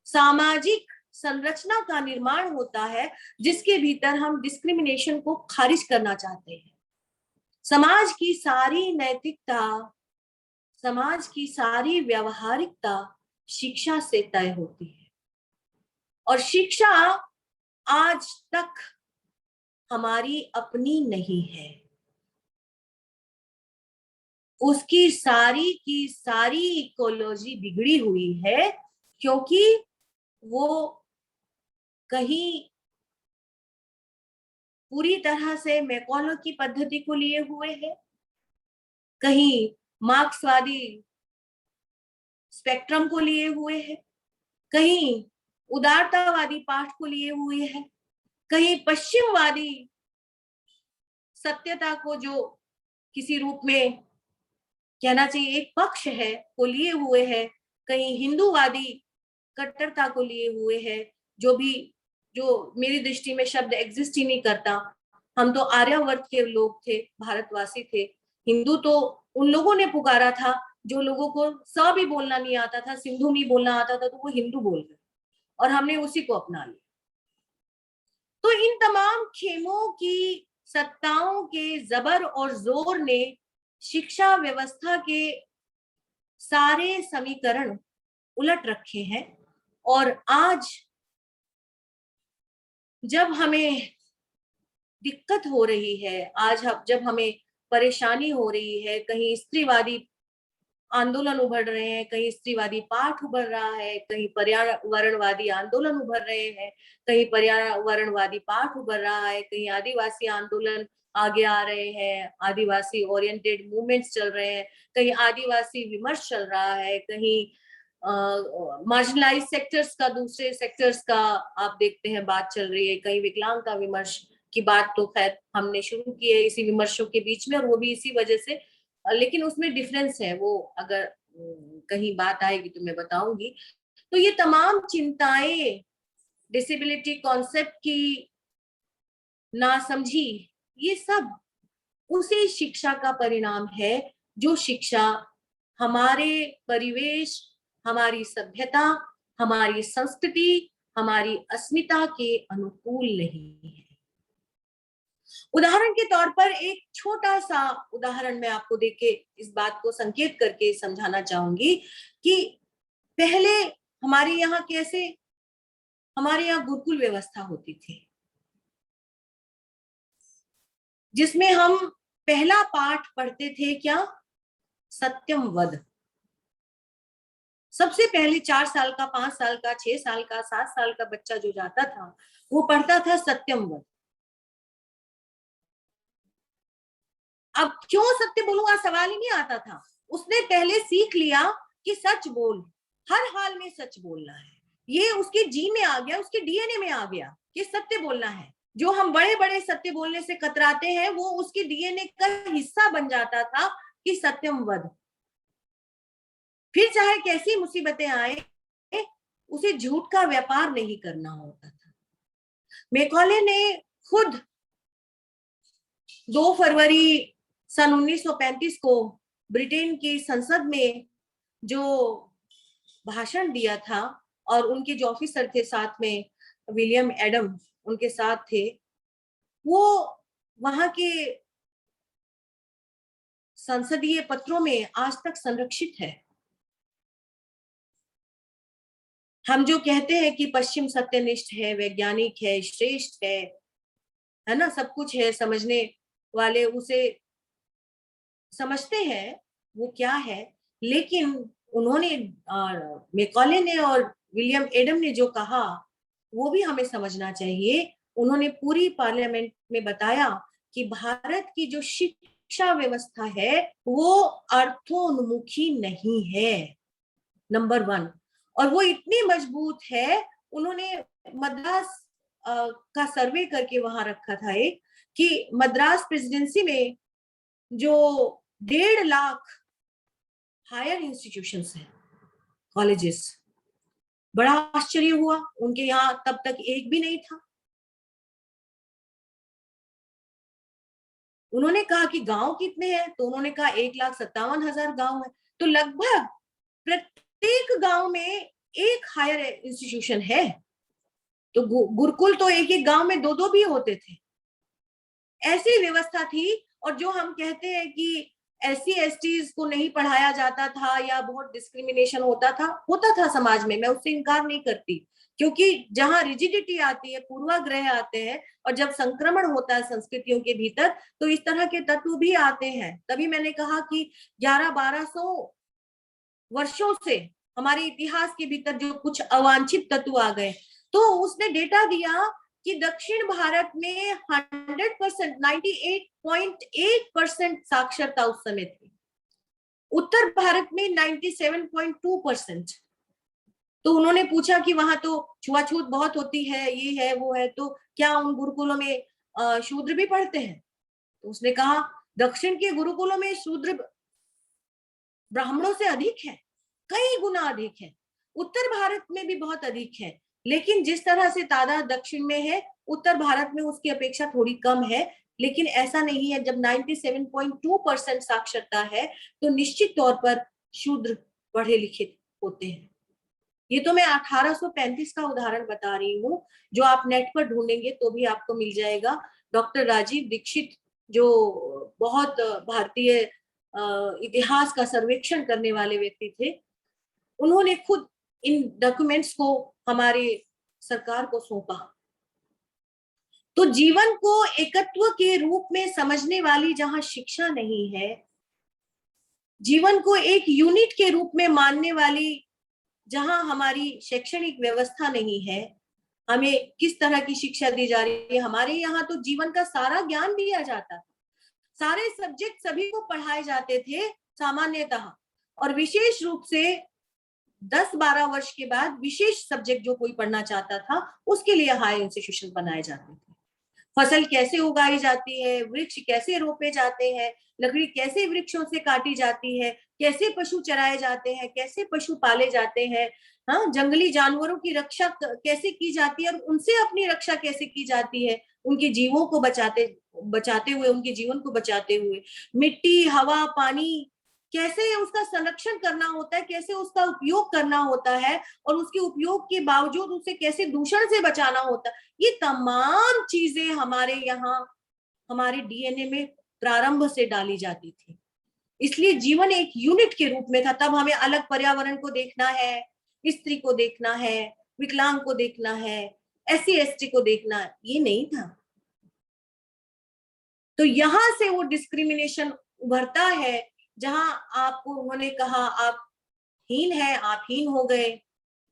सामाजिक संरचना का निर्माण होता है जिसके भीतर हम डिस्क्रिमिनेशन को खारिज करना चाहते हैं। समाज की सारी नैतिकता, समाज की सारी व्यावहारिकता शिक्षा से तय होती है, और शिक्षा आज तक हमारी अपनी नहीं है। उसकी सारी की सारी इकोलॉजी बिगड़ी हुई है, क्योंकि वो कहीं पूरी तरह से मैकॉले की पद्धति को लिए हुए है, कहीं मार्क्सवादी स्पेक्ट्रम को लिए हुए है, कहीं उदारतावादी पाठ को लिए हुए है, कहीं पश्चिमवादी सत्यता को जो किसी रूप में कहना चाहिए एक पक्ष है को लिए हुए है, कहीं हिंदूवादी कट्टरता को लिए हुए है, जो मेरी दृष्टि में शब्द एग्जिस्ट ही नहीं करता। हम तो आर्यावर्त के लोग थे, भारतवासी थे। हिंदू तो उन लोगों ने पुकारा था जो लोगों को स भी बोलना नहीं आता था, सिंधु नहीं बोलना आता था, तो वो हिंदू बोल गए और हमने उसी को अपना लिया। तो इन तमाम खेमों की सत्ताओं के जबर और जोर ने शिक्षा व्यवस्था के सारे समीकरण उलट रखे हैं। और आज जब हमें दिक्कत हो रही है, जब हमें परेशानी हो रही है, कहीं स्त्रीवादी आंदोलन उभर रहे हैं, कहीं स्त्रीवादी पाठ उभर रहा है, कहीं पर्यावरणवादी आंदोलन उभर रहे हैं, कहीं पर्यावरणवादी पाठ उभर रहा है, कहीं आदिवासी आंदोलन आगे आ रहे हैं, आदिवासी ओरिएंटेड मूवमेंट्स चल रहे हैं, कहीं आदिवासी विमर्श चल रहा है, कहीं मार्जिनलाइज सेक्टर्स का दूसरे सेक्टर्स का आप देखते हैं बात चल रही है, कहीं विकलांग का विमर्श की बात तो खैर हमने शुरू की है इसी विमर्शों के बीच में, और वो भी इसी वजह से, लेकिन उसमें डिफरेंस है, वो अगर कहीं बात आएगी तो मैं बताऊंगी। तो ये तमाम चिंताएं, डिसेबिलिटी कॉन्सेप्ट की नासमझी, ये सब उसी शिक्षा का परिणाम है जो शिक्षा हमारे परिवेश, हमारी सभ्यता, हमारी संस्कृति, हमारी अस्मिता के अनुकूल नहीं है। उदाहरण के तौर पर एक छोटा सा उदाहरण मैं आपको देके इस बात को संकेत करके समझाना चाहूंगी कि पहले हमारे यहाँ कैसे, हमारे यहाँ गुरुकुल व्यवस्था होती थी, जिसमें हम पहला पाठ पढ़ते थे क्या, सत्यम वद। सबसे पहले 4 साल का, 5 साल का, 6 साल का, 7 साल का बच्चा जो जाता था वो पढ़ता था सत्यम वद। अब क्यों सत्य बोलूंगा सवाल ही नहीं आता था, उसने पहले सीख लिया कि सच बोल, हर हाल में सच बोलना है। ये उसके जी में आ गया, उसके डीएनए में आ गया कि सत्य बोलना है। जो हम बड़े बड़े सत्य बोलने से कतराते हैं वो उसके डीएनए का हिस्सा बन जाता था कि सत्यम वद। फिर चाहे कैसी मुसीबतें आए, उसे झूठ का व्यापार नहीं करना होता था। मैकॉले ने खुद 2 फरवरी सन 1935 को ब्रिटेन की संसद में जो भाषण दिया था, और उनके जो ऑफिसर थे साथ में, विलियम एडम उनके साथ थे, वो वहां के संसदीय पत्रों में आज तक संरक्षित है। हम जो कहते हैं कि पश्चिम सत्यनिष्ठ है, वैज्ञानिक है, श्रेष्ठ है ना, सब कुछ है, समझने वाले उसे समझते हैं वो क्या है, लेकिन उन्होंने मैकॉले ने और विलियम एडम ने जो कहा वो भी हमें समझना चाहिए। उन्होंने पूरी पार्लियामेंट में बताया कि भारत की जो शिक्षा व्यवस्था है वो अर्थोन्मुखी नहीं है, नंबर 1। और वो इतनी मजबूत है, उन्होंने मद्रास का सर्वे करके वहां रखा था एक, कि मद्रास प्रेसिडेंसी में जो 1.5 लाख हायर इंस्टीट्यूशंस हैं, कॉलेजेस, बड़ा आश्चर्य हुआ, उनके यहाँ तब तक एक भी नहीं था। उन्होंने कहा कि गांव कितने हैं, तो उन्होंने कहा 1,57,000 गांव है। तो लगभग प्रत्येक गांव में एक हायर इंस्टीट्यूशन है। तो गुरुकुल तो एक एक गांव में 2-2 भी होते थे, ऐसी व्यवस्था थी। और जो हम कहते हैं कि SC/ST को नहीं पढ़ाया जाता था या बहुत डिस्क्रिमिनेशन होता था समाज में, मैं उससे इनकार नहीं करती, क्योंकि जहां रिजिडिटी आती है, पूर्वाग्रह आते हैं, और जब संक्रमण होता है संस्कृतियों के भीतर, तो इस तरह के तत्व भी आते हैं। तभी मैंने कहा कि 1100-1200 वर्षों से हमारे इतिहास के भीतर जो कुछ अवांछित तत्व आ गए। तो उसने डेटा दिया कि दक्षिण भारत में 100%, 98.8% साक्षरता उस समय थी, उत्तर भारत में 97.2%। तो उन्होंने पूछा कि वहां तो छुआछूत बहुत होती है, ये है वो है, तो क्या उन गुरुकुलों में शूद्र भी पढ़ते हैं? तो उसने कहा दक्षिण के गुरुकुलों में शूद्र ब्राह्मणों से अधिक है, कई गुना अधिक है। उत्तर भारत में भी बहुत अधिक है, लेकिन जिस तरह से तादाद दक्षिण में है, उत्तर भारत में उसकी अपेक्षा थोड़ी कम है। लेकिन ऐसा नहीं है, जब 97.2% साक्षरता है तो निश्चित तौर पर शूद्र पढ़े लिखे होते हैं। ये तो मैं 1835 का उदाहरण बता रही हूँ, जो आप नेट पर ढूंढेंगे तो भी आपको मिल जाएगा। डॉक्टर राजीव दीक्षित, जो बहुत भारतीय इतिहास का सर्वेक्षण करने वाले व्यक्ति थे, उन्होंने खुद इन डॉक्यूमेंट्स को हमारे सरकार को सौंपा। तो जीवन को एकत्व के रूप में समझने वाली जहां शिक्षा नहीं है, जीवन को एक यूनिट के रूप में मानने वाली जहां हमारी शैक्षणिक व्यवस्था नहीं है, हमें किस तरह की शिक्षा दी जा रही है। हमारे यहाँ तो जीवन का सारा ज्ञान दिया जाता था, सारे सब्जेक्ट सभी को पढ़ाए जाते थे सामान्यतः, और विशेष रूप से 10-12 वर्ष के बाद विशेष सब्जेक्ट जो कोई पढ़ना चाहता था उसके लिए हाई इंस्टीट्यूशन बनाए जाते थे। फसल कैसे उगाई जाती है, वृक्ष कैसे रोपे जाते हैं, लकड़ी कैसे वृक्षों से काटी जाती है, कैसे पशु चराए जाते हैं, कैसे पशु पाले जाते हैं, हाँ, जंगली जानवरों की रक्षा कैसे की जाती है और उनसे अपनी रक्षा कैसे की जाती है, उनके जीवों को बचाते हुए, उनके जीवन को बचाते हुए। मिट्टी, हवा, पानी, कैसे उसका संरक्षण करना होता है, कैसे उसका उपयोग करना होता है और उसके उपयोग के बावजूद उसे कैसे दूषण से बचाना होता है, ये तमाम चीजें हमारे यहाँ हमारे डीएनए में प्रारंभ से डाली जाती थी। इसलिए जीवन एक यूनिट के रूप में था। तब हमें अलग पर्यावरण को देखना है, स्त्री को देखना है, विकलांग को देखना है, SC ST को देखना है, ये नहीं था। तो यहां से वो डिस्क्रिमिनेशन उभरता है, जहां आपको उन्होंने कहा आप हीन है, आप हीन हो गए,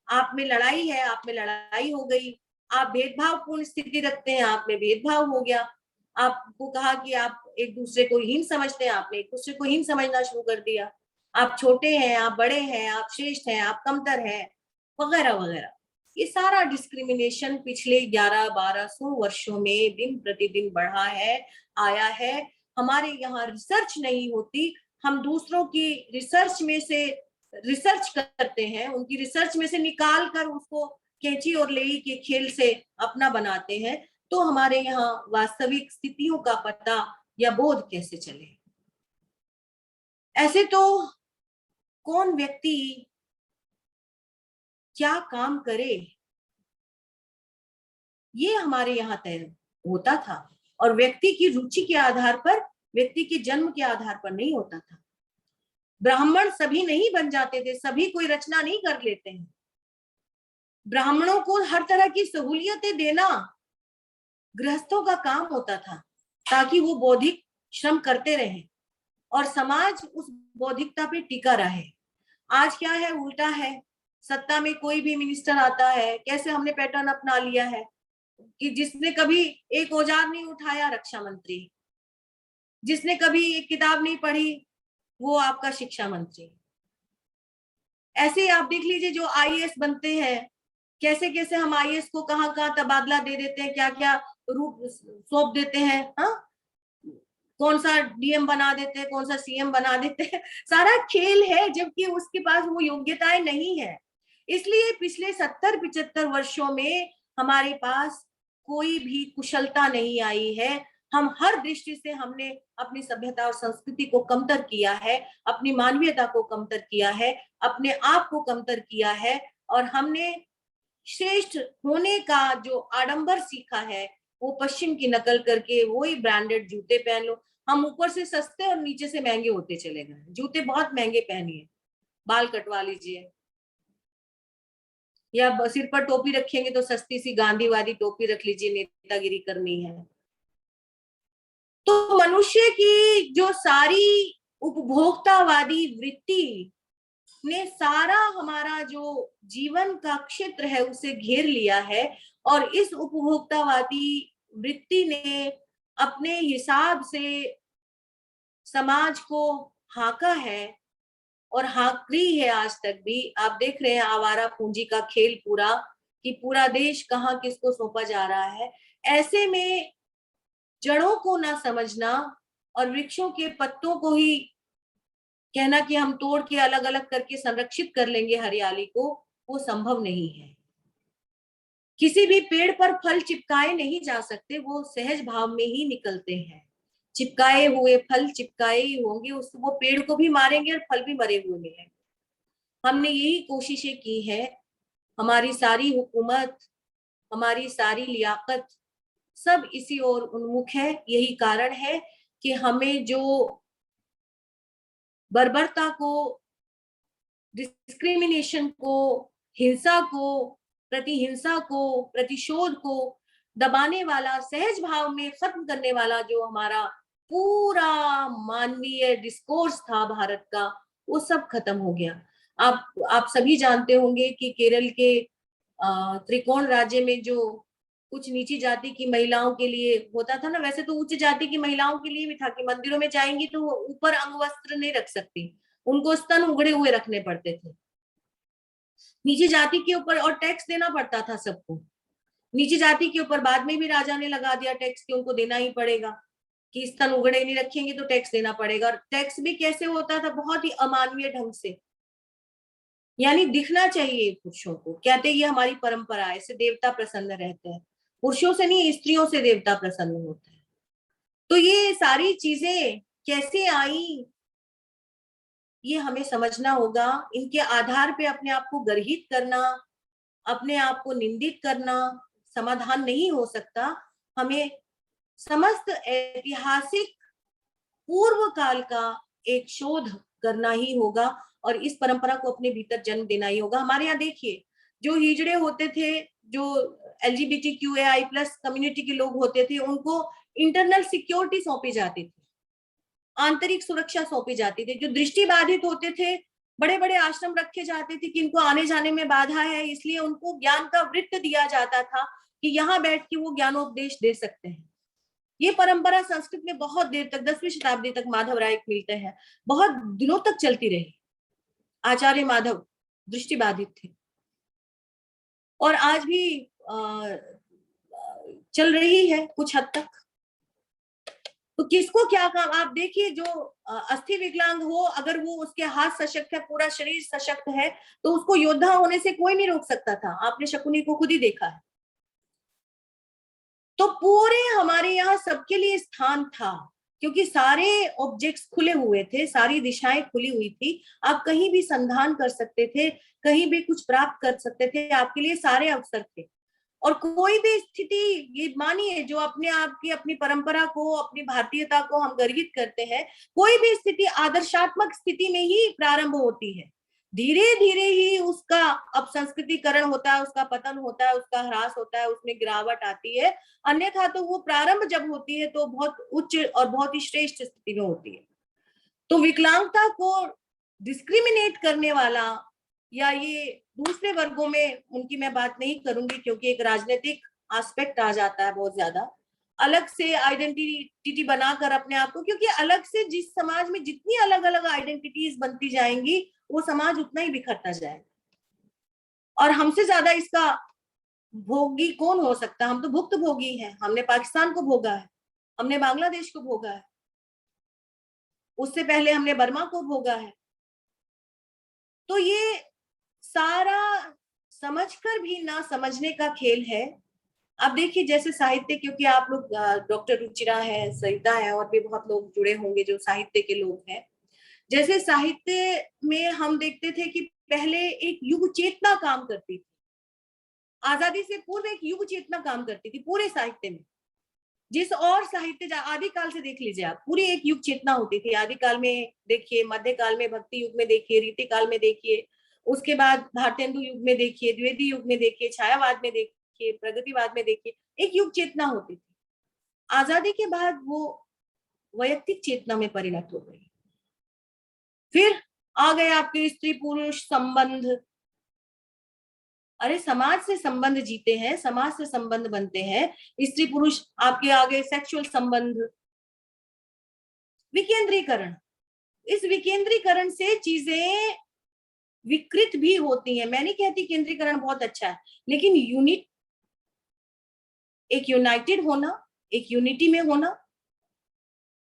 आप में लड़ाई है, आप में लड़ाई हो गई, आप भेदभावपूर्ण स्थिति रखते हैं, आप में भेदभाव हो गया, आपको कहा कि आप एक दूसरे को हीन समझते हैं, आपने एक दूसरे को हीन समझना शुरू कर दिया, आप छोटे हैं, आप बड़े हैं, आप श्रेष्ठ हैं, आप कमतर हैं, वगैरह वगैरह। ये सारा डिस्क्रिमिनेशन पिछले 1100-1200 वर्षों में दिन प्रतिदिन बढ़ा है, आया है। हमारे यहाँ रिसर्च नहीं होती, हम दूसरों की रिसर्च में से रिसर्च करते हैं, उनकी रिसर्च में से निकाल कर उसको कैंची और लेई के खेल से अपना बनाते हैं, तो हमारे यहाँ वास्तविक स्थितियों का पता या बोध कैसे चले। ऐसे तो कौन व्यक्ति क्या काम करे, ये हमारे यहाँ तय होता था और व्यक्ति की रुचि के आधार पर, व्यक्ति के जन्म के आधार पर नहीं होता था। ब्राह्मण सभी नहीं बन जाते थे, सभी कोई रचना नहीं कर लेते हैं। ब्राह्मणों को हर तरह की सहूलियतें देना गृहस्थों का काम होता था, ताकि वो बौद्धिक श्रम करते रहें और समाज उस बौद्धिकता पे टिका रहे। आज क्या है, उल्टा है। सत्ता में कोई भी मिनिस्टर आता है, कैसे हमने पैटर्न अपना लिया है कि जिसने कभी एक औजार नहीं उठाया रक्षा मंत्री, जिसने कभी एक किताब नहीं पढ़ी वो आपका शिक्षा मंत्री। ऐसे आप देख लीजिए जो IAS बनते हैं, कैसे कैसे हम IAS को कहाँ कहाँ तबादला दे देते हैं, क्या क्या रूप सौंप देते हैं, हाँ, कौन सा DM बना देते हैं, कौन सा CM बना देते हैं, सारा खेल है, जबकि उसके पास वो योग्यताएं नहीं है। इसलिए पिछले 70-75 वर्षों में हमारे पास कोई भी कुशलता नहीं आई है। हम हर दृष्टि से हमने अपनी सभ्यता और संस्कृति को कमतर किया है, अपनी मानवीयता को कमतर किया है, अपने आप को कमतर किया है और हमने श्रेष्ठ होने का जो आडंबर सीखा है वो पश्चिम की नकल करके वही ब्रांडेड जूते पहन लो। हम ऊपर से सस्ते और नीचे से महंगे होते चले गए। जूते बहुत महंगे पहनिए, बाल कटवा लीजिए, या सिर पर टोपी रखेंगे तो सस्ती सी गांधीवादी टोपी रख लीजिए, नेतागिरी करनी है। तो मनुष्य की जो सारी उपभोक्तावादी वृत्ति ने सारा हमारा जो जीवन का क्षेत्र है उसे घेर लिया है और इस उपभोक्तावादी वृत्ति ने अपने हिसाब से समाज को हाका है और हाँक रही है आज तक भी। आप देख रहे हैं आवारा पूंजी का खेल पूरा, कि पूरा देश कहाँ किसको सौंपा जा रहा है। ऐसे में जड़ों को ना समझना और वृक्षों के पत्तों को ही कहना कि हम तोड़ के अलग अलग करके संरक्षित कर लेंगे हरियाली को, वो संभव नहीं है। किसी भी पेड़ पर फल चिपकाए नहीं जा सकते, वो सहज भाव में ही निकलते हैं। चिपकाए हुए फल चिपकाए ही होंगे, उस वो पेड़ को भी मारेंगे और फल भी मरे हुए मिलेंगे। हमने यही कोशिशें की है, हमारी सारी हुकूमत, हमारी सारी लियाकत सब इसी ओर उन्मुख है। यही कारण है कि हमें जो बर्बरता को, डिस्क्रिमिनेशन को, हिंसा को, प्रतिहिंसा को, प्रतिशोध को दबाने वाला, सहज भाव में खत्म करने वाला जो हमारा पूरा मानवीय डिस्कोर्स था भारत का, वो सब खत्म हो गया। आप सभी जानते होंगे कि केरल के त्रिकोण राज्य में जो कुछ नीची जाति की महिलाओं के लिए होता था ना, वैसे तो उच्च जाति की महिलाओं के लिए भी था कि मंदिरों में जाएंगी तो वो ऊपर अंगवस्त्र नहीं रख सकती, उनको स्तन उगड़े हुए रखने पड़ते थे। नीची जाति के ऊपर और टैक्स देना पड़ता था सबको। नीची जाति के ऊपर बाद में भी राजा ने लगा दिया टैक्स कि उनको देना ही पड़ेगा, कि स्तन उगड़े नहीं रखेंगे तो टैक्स देना पड़ेगा। और टैक्स भी कैसे होता था, बहुत ही अमानवीय ढंग से, यानी दिखना चाहिए पुरुषों को, कहते ये हमारी परंपरा है, इससे देवता प्रसन्न रहते हैं। पुरुषों से नहीं, स्त्रियों से देवता प्रसन्न होते हैं। तो ये सारी चीजें कैसे आई, ये हमें समझना होगा। इनके आधार पे अपने आप को गर्हित करना, अपने आप को निंदित करना समाधान नहीं हो सकता। हमें समस्त ऐतिहासिक पूर्व काल का एक शोध करना ही होगा और इस परंपरा को अपने भीतर जन्म देना ही होगा। हमारे यहाँ देखिए, जो हिजड़े होते थे, जो LGBTQAI+ कम्युनिटी के लोग होते थे, उनको इंटरनल सिक्योरिटी सौंपी जाती थी, आंतरिक सुरक्षा सौंपी जाती थी। जो दृष्टिबाधित होते थे, बड़े बड़े आश्रम रखे जाते थे कि इनको आने जाने में बाधा है, इसलिए उनको ज्ञान का वृत्त दिया जाता था कि यहाँ बैठ के वो ज्ञानोपदेश दे सकते हैं। ये परंपरा संस्कृत में बहुत देर तक, 10वीं शताब्दी तक माधव राय मिलते हैं, बहुत दिनों तक चलती रही। आचार्य माधव दृष्टिबाधित थे और आज भी चल रही है कुछ हद तक। तो किसको क्या काम, आप देखिए, जो अस्थि विकलांग हो, अगर वो उसके हाथ सशक्त है, पूरा शरीर सशक्त है, तो उसको योद्धा होने से कोई नहीं रोक सकता था। आपने शकुनी को खुद ही देखा है। तो पूरे हमारे यहाँ सबके लिए स्थान था, क्योंकि सारे ऑब्जेक्ट्स खुले हुए थे, सारी दिशाएं खुली हुई थी। आप कहीं भी संधान कर सकते थे, कहीं भी कुछ प्राप्त कर सकते थे, आपके लिए सारे अवसर थे। और कोई भी स्थिति, ये मानिए, जो अपने आप की, अपनी परंपरा को, अपनी भारतीयता को हम गर्वित करते हैं, कोई भी स्थिति आदर्शात्मक स्थिति में ही प्रारंभ होती है। धीरे धीरे ही उसका अपसंस्कृतिकरण होता है, उसका पतन होता है, उसका ह्रास होता है, उसमें गिरावट आती है। अन्यथा तो वो प्रारंभ जब होती है तो बहुत उच्च और बहुत ही श्रेष्ठ स्थिति में होती है। तो विकलांगता को डिस्क्रिमिनेट करने वाला, या ये दूसरे वर्गों में उनकी मैं बात नहीं करूंगी, क्योंकि एक राजनीतिक एस्पेक्ट आ जाता है बहुत ज्यादा, अलग से आइडेंटिटी बनाकर अपने आप को, क्योंकि अलग से जिस समाज में जितनी अलग अलग आइडेंटिटीज बनती जाएंगी, वो समाज उतना ही बिखरता जाएगा। और हमसे ज्यादा इसका भोगी कौन हो सकता? हम तो भुक्त भोगी हैं। हमने पाकिस्तान को भोगा है, हमने बांग्लादेश को भोगा है, उससे पहले हमने बर्मा को भोगा है। तो ये सारा समझकर भी ना समझने का खेल है। अब देखिए, जैसे साहित्य, क्योंकि आप लोग डॉक्टर रुचिरा है, सरिता है, और भी बहुत लोग जुड़े होंगे जो साहित्य के लोग हैं। जैसे साहित्य में हम देखते थे कि पहले एक युग चेतना काम करती थी, आजादी से पूर्व एक युग चेतना काम करती थी पूरे साहित्य में। जिस और साहित्य आदिकाल से देख लीजिए आप, पूरी एक युग चेतना होती थी। आदिकाल में देखिए, मध्यकाल में, भक्ति युग में देखिए, रीति काल में देखिए, उसके बाद भारतेंदु युग में देखिए, द्विवेदी युग में देखिए, छायावाद में देखिए, प्रगतिवाद में देखिए, एक युग चेतना होती थी। आजादी के बाद वो वैयक्तिक चेतना में परिणत हो गई। फिर आ गए आपके स्त्री पुरुष संबंध। अरे समाज से संबंध जीते हैं, समाज से संबंध बनते हैं। स्त्री पुरुष आपके आगे सेक्सुअल संबंध, विकेंद्रीकरण। इस विकेंद्रीकरण से चीजें विकृत भी होती हैं। मैं नहीं कहती केंद्रीकरण बहुत अच्छा है, लेकिन एक यूनाइटेड होना, एक यूनिटी में होना,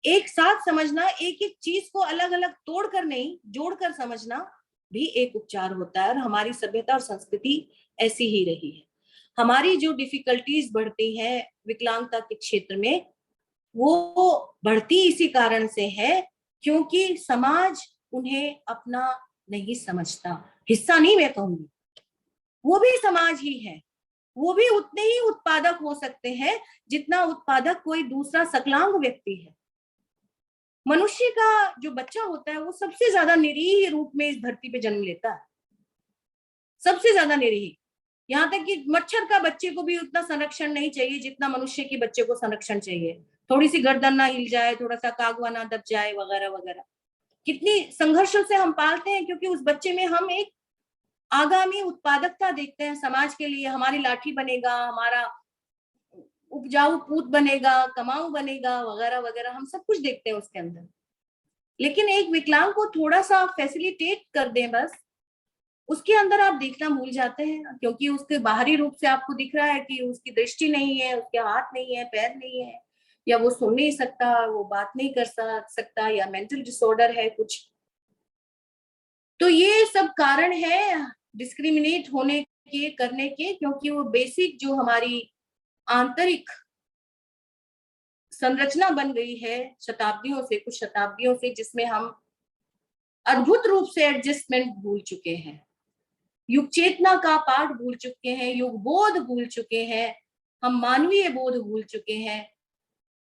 एक साथ समझना, एक एक चीज को अलग अलग तोड़कर नहीं, जोड़कर समझना भी एक उपचार होता है। और हमारी सभ्यता और संस्कृति ऐसी ही रही है। हमारी जो डिफिकल्टीज बढ़ती हैं विकलांगता के क्षेत्र में, वो बढ़ती इसी कारण से है क्योंकि समाज उन्हें अपना नहीं समझता। हिस्सा नहीं मैं कहूंगी, वो भी समाज ही है। वो भी उतने ही उत्पादक हो सकते हैं जितना उत्पादक कोई दूसरा सकलांग व्यक्ति है। मनुष्य का जो बच्चा होता है वो सबसे ज्यादा निरीह रूप में इस धरती पे जन्म लेता है, सबसे ज्यादा निरीह। यहाँ तक कि मच्छर का बच्चे को भी उतना संरक्षण नहीं चाहिए जितना मनुष्य के बच्चे को संरक्षण चाहिए। थोड़ी सी गर्दन ना हिल जाए, थोड़ा सा कागवा ना दब जाए, वगैरह वगैरह। कितनी संघर्ष से हम पालते हैं, क्योंकि उस बच्चे में हम एक आगामी उत्पादकता देखते हैं समाज के लिए। हमारी लाठी बनेगा, हमारा उपजाऊ पूत बनेगा, कमाऊ बनेगा, वगैरह वगैरह, हम सब कुछ देखते हैं उसके अंदर। लेकिन एक विकलांग को थोड़ा सा फैसिलिटेट कर दें बस, उसके अंदर आप देखना भूल जाते हैं, क्योंकि उसके बाहरी रूप से आपको दिख रहा है कि उसकी दृष्टि नहीं है, उसके हाथ नहीं है, पैर नहीं है, या वो सुन नहीं सकता, वो बात नहीं कर सकता, या मेंटल डिसऑर्डर है कुछ। तो ये सब कारण है डिस्क्रिमिनेट होने के, करने के, क्योंकि वो बेसिक जो हमारी आंतरिक संरचना बन गई है शताब्दियों से, कुछ शताब्दियों से, जिसमें हम अद्भुत रूप से एडजस्टमेंट भूल चुके हैं, युग चेतना का पाठ भूल चुके हैं, युग बोध भूल चुके हैं, हम मानवीय बोध भूल चुके हैं।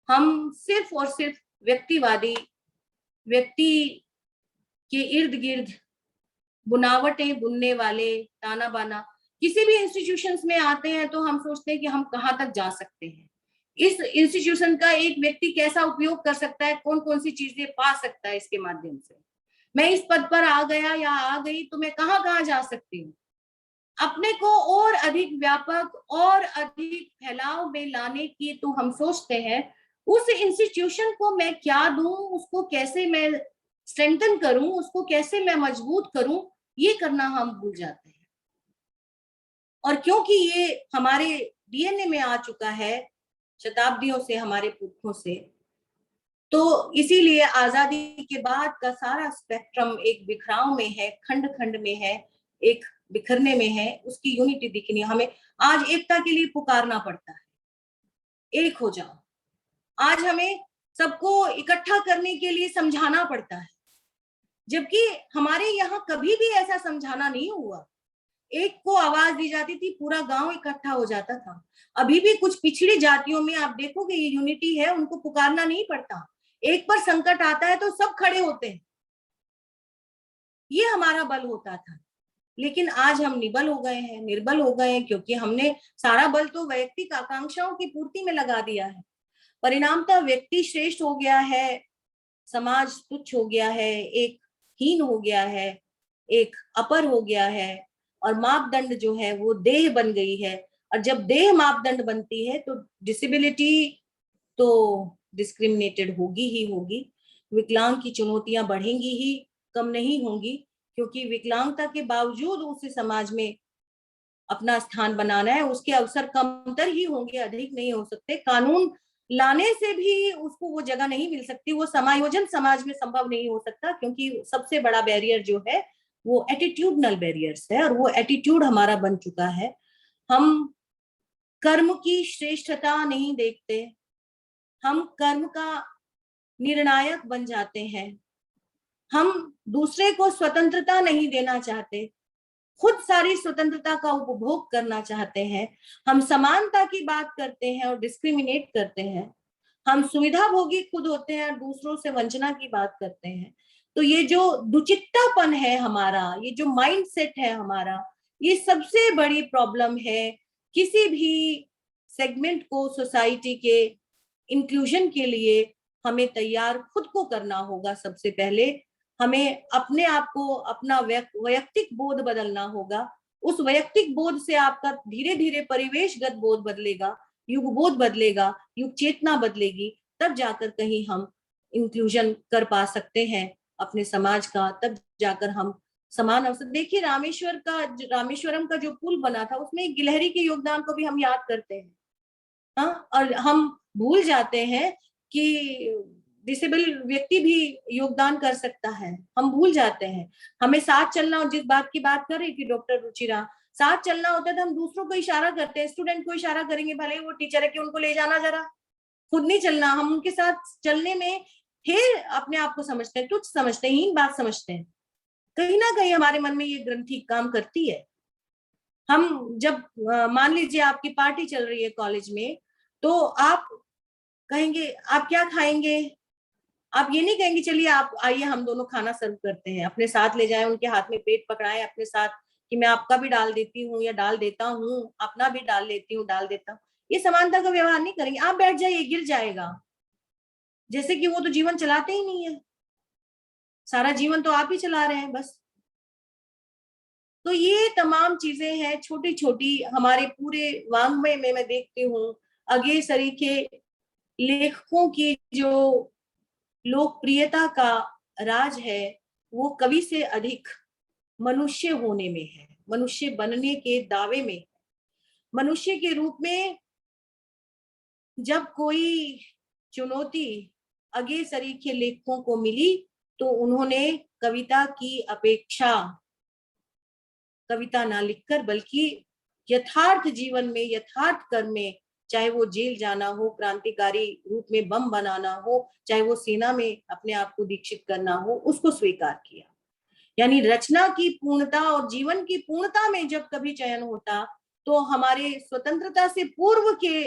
हम सिर्फ और सिर्फ व्यक्तिवादी, व्यक्ति के इर्द गिर्द बुनावटें बुनने वाले, ताना बाना। किसी भी इंस्टीट्यूशंस में आते हैं तो हम सोचते हैं कि हम कहाँ तक जा सकते हैं, इस इंस्टीट्यूशन का एक व्यक्ति कैसा उपयोग कर सकता है, कौन कौन सी चीजें पा सकता है इसके माध्यम से। मैं इस पद पर आ गया या आ गई तो मैं कहाँ कहाँ जा सकती हूँ। अपने को और अधिक व्यापक और अधिक फैलाव में लाने की तो हम सोचते हैं, उस इंस्टीट्यूशन को मैं क्या दूं, उसको कैसे मैं स्ट्रेंथन करूं, उसको कैसे मैं मजबूत करूं, ये करना हम भूल जाते हैं। और क्योंकि ये हमारे डीएनए में आ चुका है शताब्दियों से, हमारे पुरखों से, तो इसीलिए आजादी के बाद का सारा स्पेक्ट्रम एक बिखराव में है, खंड खंड में है, एक बिखरने में है। उसकी यूनिटी दिखनी है। हमें आज एकता के लिए पुकारना पड़ता है, एक हो जाओ। आज हमें सबको इकट्ठा करने के लिए समझाना पड़ता है, जबकि हमारे यहाँ कभी भी ऐसा समझाना नहीं हुआ। एक को आवाज दी जाती थी, पूरा गांव इकट्ठा हो जाता था। अभी भी कुछ पिछड़ी जातियों में आप देखोगे ये यूनिटी है, उनको पुकारना नहीं पड़ता। एक पर संकट आता है तो सब खड़े होते हैं, ये हमारा बल होता था। लेकिन आज हम निबल हो गए हैं, निर्बल हो गए हैं, क्योंकि हमने सारा बल तो वैयक्तिक आकांक्षाओं की पूर्ति में लगा दिया है। परिणामतः व्यक्ति श्रेष्ठ हो गया है, समाज तुच्छ हो गया है, एक हीन हो गया है, एक अपर हो गया है, और मापदंड जो है वो देह बन गई है। और जब देह मापदंड बनती है तो डिसेबिलिटी तो डिस्क्रिमिनेटेड होगी ही होगी। विकलांग की चुनौतियां बढ़ेंगी ही, कम नहीं होंगी, क्योंकि विकलांगता के बावजूद उसे समाज में अपना स्थान बनाना है। उसके अवसर कमतर ही होंगे, अधिक नहीं हो सकते। कानून लाने से भी उसको वो जगह नहीं मिल सकती, वो समायोजन समाज में संभव नहीं हो सकता, क्योंकि सबसे बड़ा बैरियर जो है वो एटीट्यूडनल बैरियर्स है, और वो एटीट्यूड हमारा बन चुका है। हम कर्म की श्रेष्ठता नहीं देखते, हम कर्म का निर्णायक बन जाते हैं। हम दूसरे को स्वतंत्रता नहीं देना चाहते, खुद सारी स्वतंत्रता का उपभोग करना चाहते हैं। हम समानता की बात करते हैं और डिस्क्रिमिनेट करते हैं। हम सुविधा भोगी खुद होते हैं और दूसरों से वंचना की बात करते हैं। तो ये जो दुचित्तापन है हमारा, ये जो माइंड सेट है हमारा, ये सबसे बड़ी प्रॉब्लम है। किसी भी सेगमेंट को सोसाइटी के इंक्लूजन के लिए हमें तैयार खुद को करना होगा। सबसे पहले हमें अपने आप को, अपना वैयक्तिक बोध बदलना होगा। उस वैयक्तिक बोध से आपका धीरे धीरे परिवेशगत बोध बदलेगा, युग बोध बदलेगा, युग चेतना बदलेगी, तब जाकर कहीं हम इंक्लूजन कर पा सकते हैं अपने समाज का। तब जाकर हम समान अवसर। देखिए रामेश्वरम का जो पुल बना था, उसमें गिलहरी के योगदान को भी हम याद करते हैं, हाँ, और हम भूल जाते हैं कि डिसेबल व्यक्ति भी योगदान कर सकता है। हम भूल जाते हैं। हमें साथ चलना, और जिस बात की बात कर रही थी डॉक्टर रुचिरा, साथ चलना होता है तो हम दूसरों को इशारा करते हैं, स्टूडेंट को इशारा करेंगे, भले वो टीचर है, कि उनको ले जाना जरा, खुद नहीं चलना। हम उनके साथ चलने में फिर अपने आप को समझते हैं, तुच्छ समझते हैं, हीन बात समझते हैं। कहीं ना कहीं हमारे मन में ये ग्रंथि काम करती है। हम जब मान लीजिए आपकी पार्टी चल रही है कॉलेज में, तो आप कहेंगे आप क्या खाएंगे, आप ये नहीं कहेंगे चलिए आप आइए हम दोनों खाना सर्व करते हैं, अपने साथ ले जाएं, उनके हाथ में प्लेट पकड़ाएं अपने साथ, कि मैं आपका भी डाल देती हूँ या डाल देता हूँ, अपना भी डाल लेती हूँ, डाल देता हूँ। ये समानता का व्यवहार नहीं करेंगे। आप बैठ जाइए, गिर जाएगा, जैसे कि वो तो जीवन चलाते ही नहीं है, सारा जीवन तो आप ही चला रहे हैं बस। तो ये तमाम चीजें हैं छोटी छोटी, हमारे पूरे वाङ्मय में मैं देखती हूँ अगे सरीखे लेखकों की जो लोकप्रियता का राज है, वो कवि से अधिक मनुष्य होने में है, मनुष्य बनने के दावे में। मनुष्य के रूप में जब कोई चुनौती आगे सरीखे लेखकों को मिली तो उन्होंने कविता की अपेक्षा कविता ना लिखकर बल्कि यथार्थ जीवन में, यथार्थ कर्म में, चाहे वो जेल जाना हो, क्रांतिकारी रूप में बम बनाना हो, चाहे वो सेना में अपने आप को दीक्षित करना हो, उसको स्वीकार किया। यानी रचना की पूर्णता और जीवन की पूर्णता में जब कभी चयन होता तो हमारे स्वतंत्रता से पूर्व के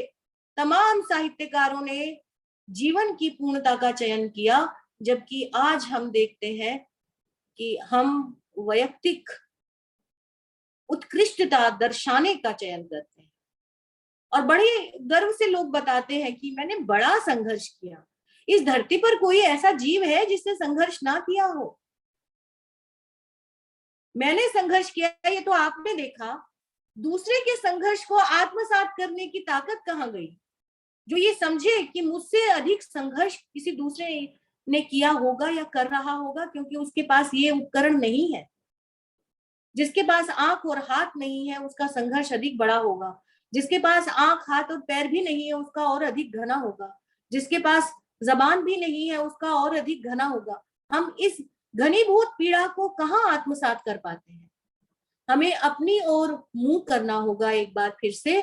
तमाम साहित्यकारों ने जीवन की पूर्णता का चयन किया, जबकि आज हम देखते हैं कि हम वैयक्तिक उत्कृष्टता दर्शाने का चयन करते हैं और बड़े गर्व से लोग बताते हैं कि मैंने बड़ा संघर्ष किया। इस धरती पर कोई ऐसा जीव है जिसने संघर्ष ना किया हो? मैंने संघर्ष किया, ये तो आपने देखा। दूसरे के संघर्ष को आत्मसात करने की ताकत कहाँ गई? जो ये समझे कि मुझसे अधिक संघर्ष किसी दूसरे ने किया होगा या कर रहा होगा, क्योंकि उसके पास ये उपकरण नहीं है। जिसके पास आंख और हाथ नहीं है उसका संघर्ष अधिक बड़ा होगा। जिसके पास आंख, हाथ और पैर भी नहीं है उसका और अधिक घना होगा। जिसके पास जबान भी नहीं है उसका और अधिक घना होगा। हम इस घनीभूत पीड़ा को कहाँ आत्मसात कर पाते हैं? हमें अपनी ओर मुंह करना होगा एक बार फिर से।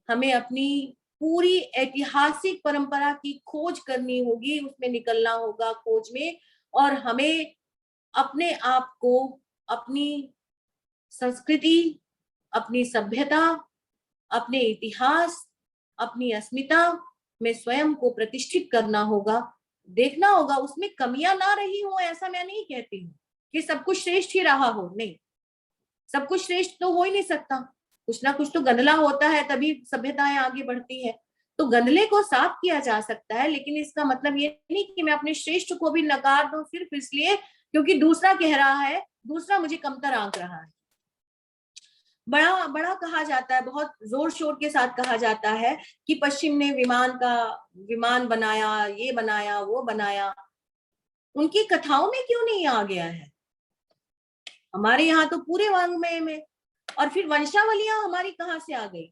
हमें अपनी पूरी ऐतिहासिक परंपरा की खोज करनी होगी, उसमें निकलना होगा खोज में, और हमें अपने आप को, अपनी संस्कृति, अपनी सभ्यता, अपने इतिहास, अपनी अस्मिता में स्वयं को प्रतिष्ठित करना होगा। देखना होगा उसमें कमियां ना रही हो। ऐसा मैं नहीं कहती हूँ कि सब कुछ श्रेष्ठ ही रहा हो, नहीं, सब कुछ श्रेष्ठ तो हो ही नहीं सकता। कुछ ना कुछ तो गंदला होता है, तभी सभ्यताएं आगे बढ़ती है। तो गंदले को साफ किया जा सकता है, लेकिन इसका मतलब ये नहीं कि मैं अपने श्रेष्ठ को भी नकार दूं सिर्फ इसलिए क्योंकि दूसरा कह रहा है, दूसरा मुझे कमतर आंक रहा है। बड़ा बड़ा कहा जाता है, बहुत जोर शोर के साथ कहा जाता है कि पश्चिम ने विमान बनाया, ये बनाया, वो बनाया। उनकी कथाओं में क्यों नहीं आ गया है? हमारे यहाँ तो पूरे वाङ्मय में। और फिर वंशावलियां हमारी कहाँ से आ गई?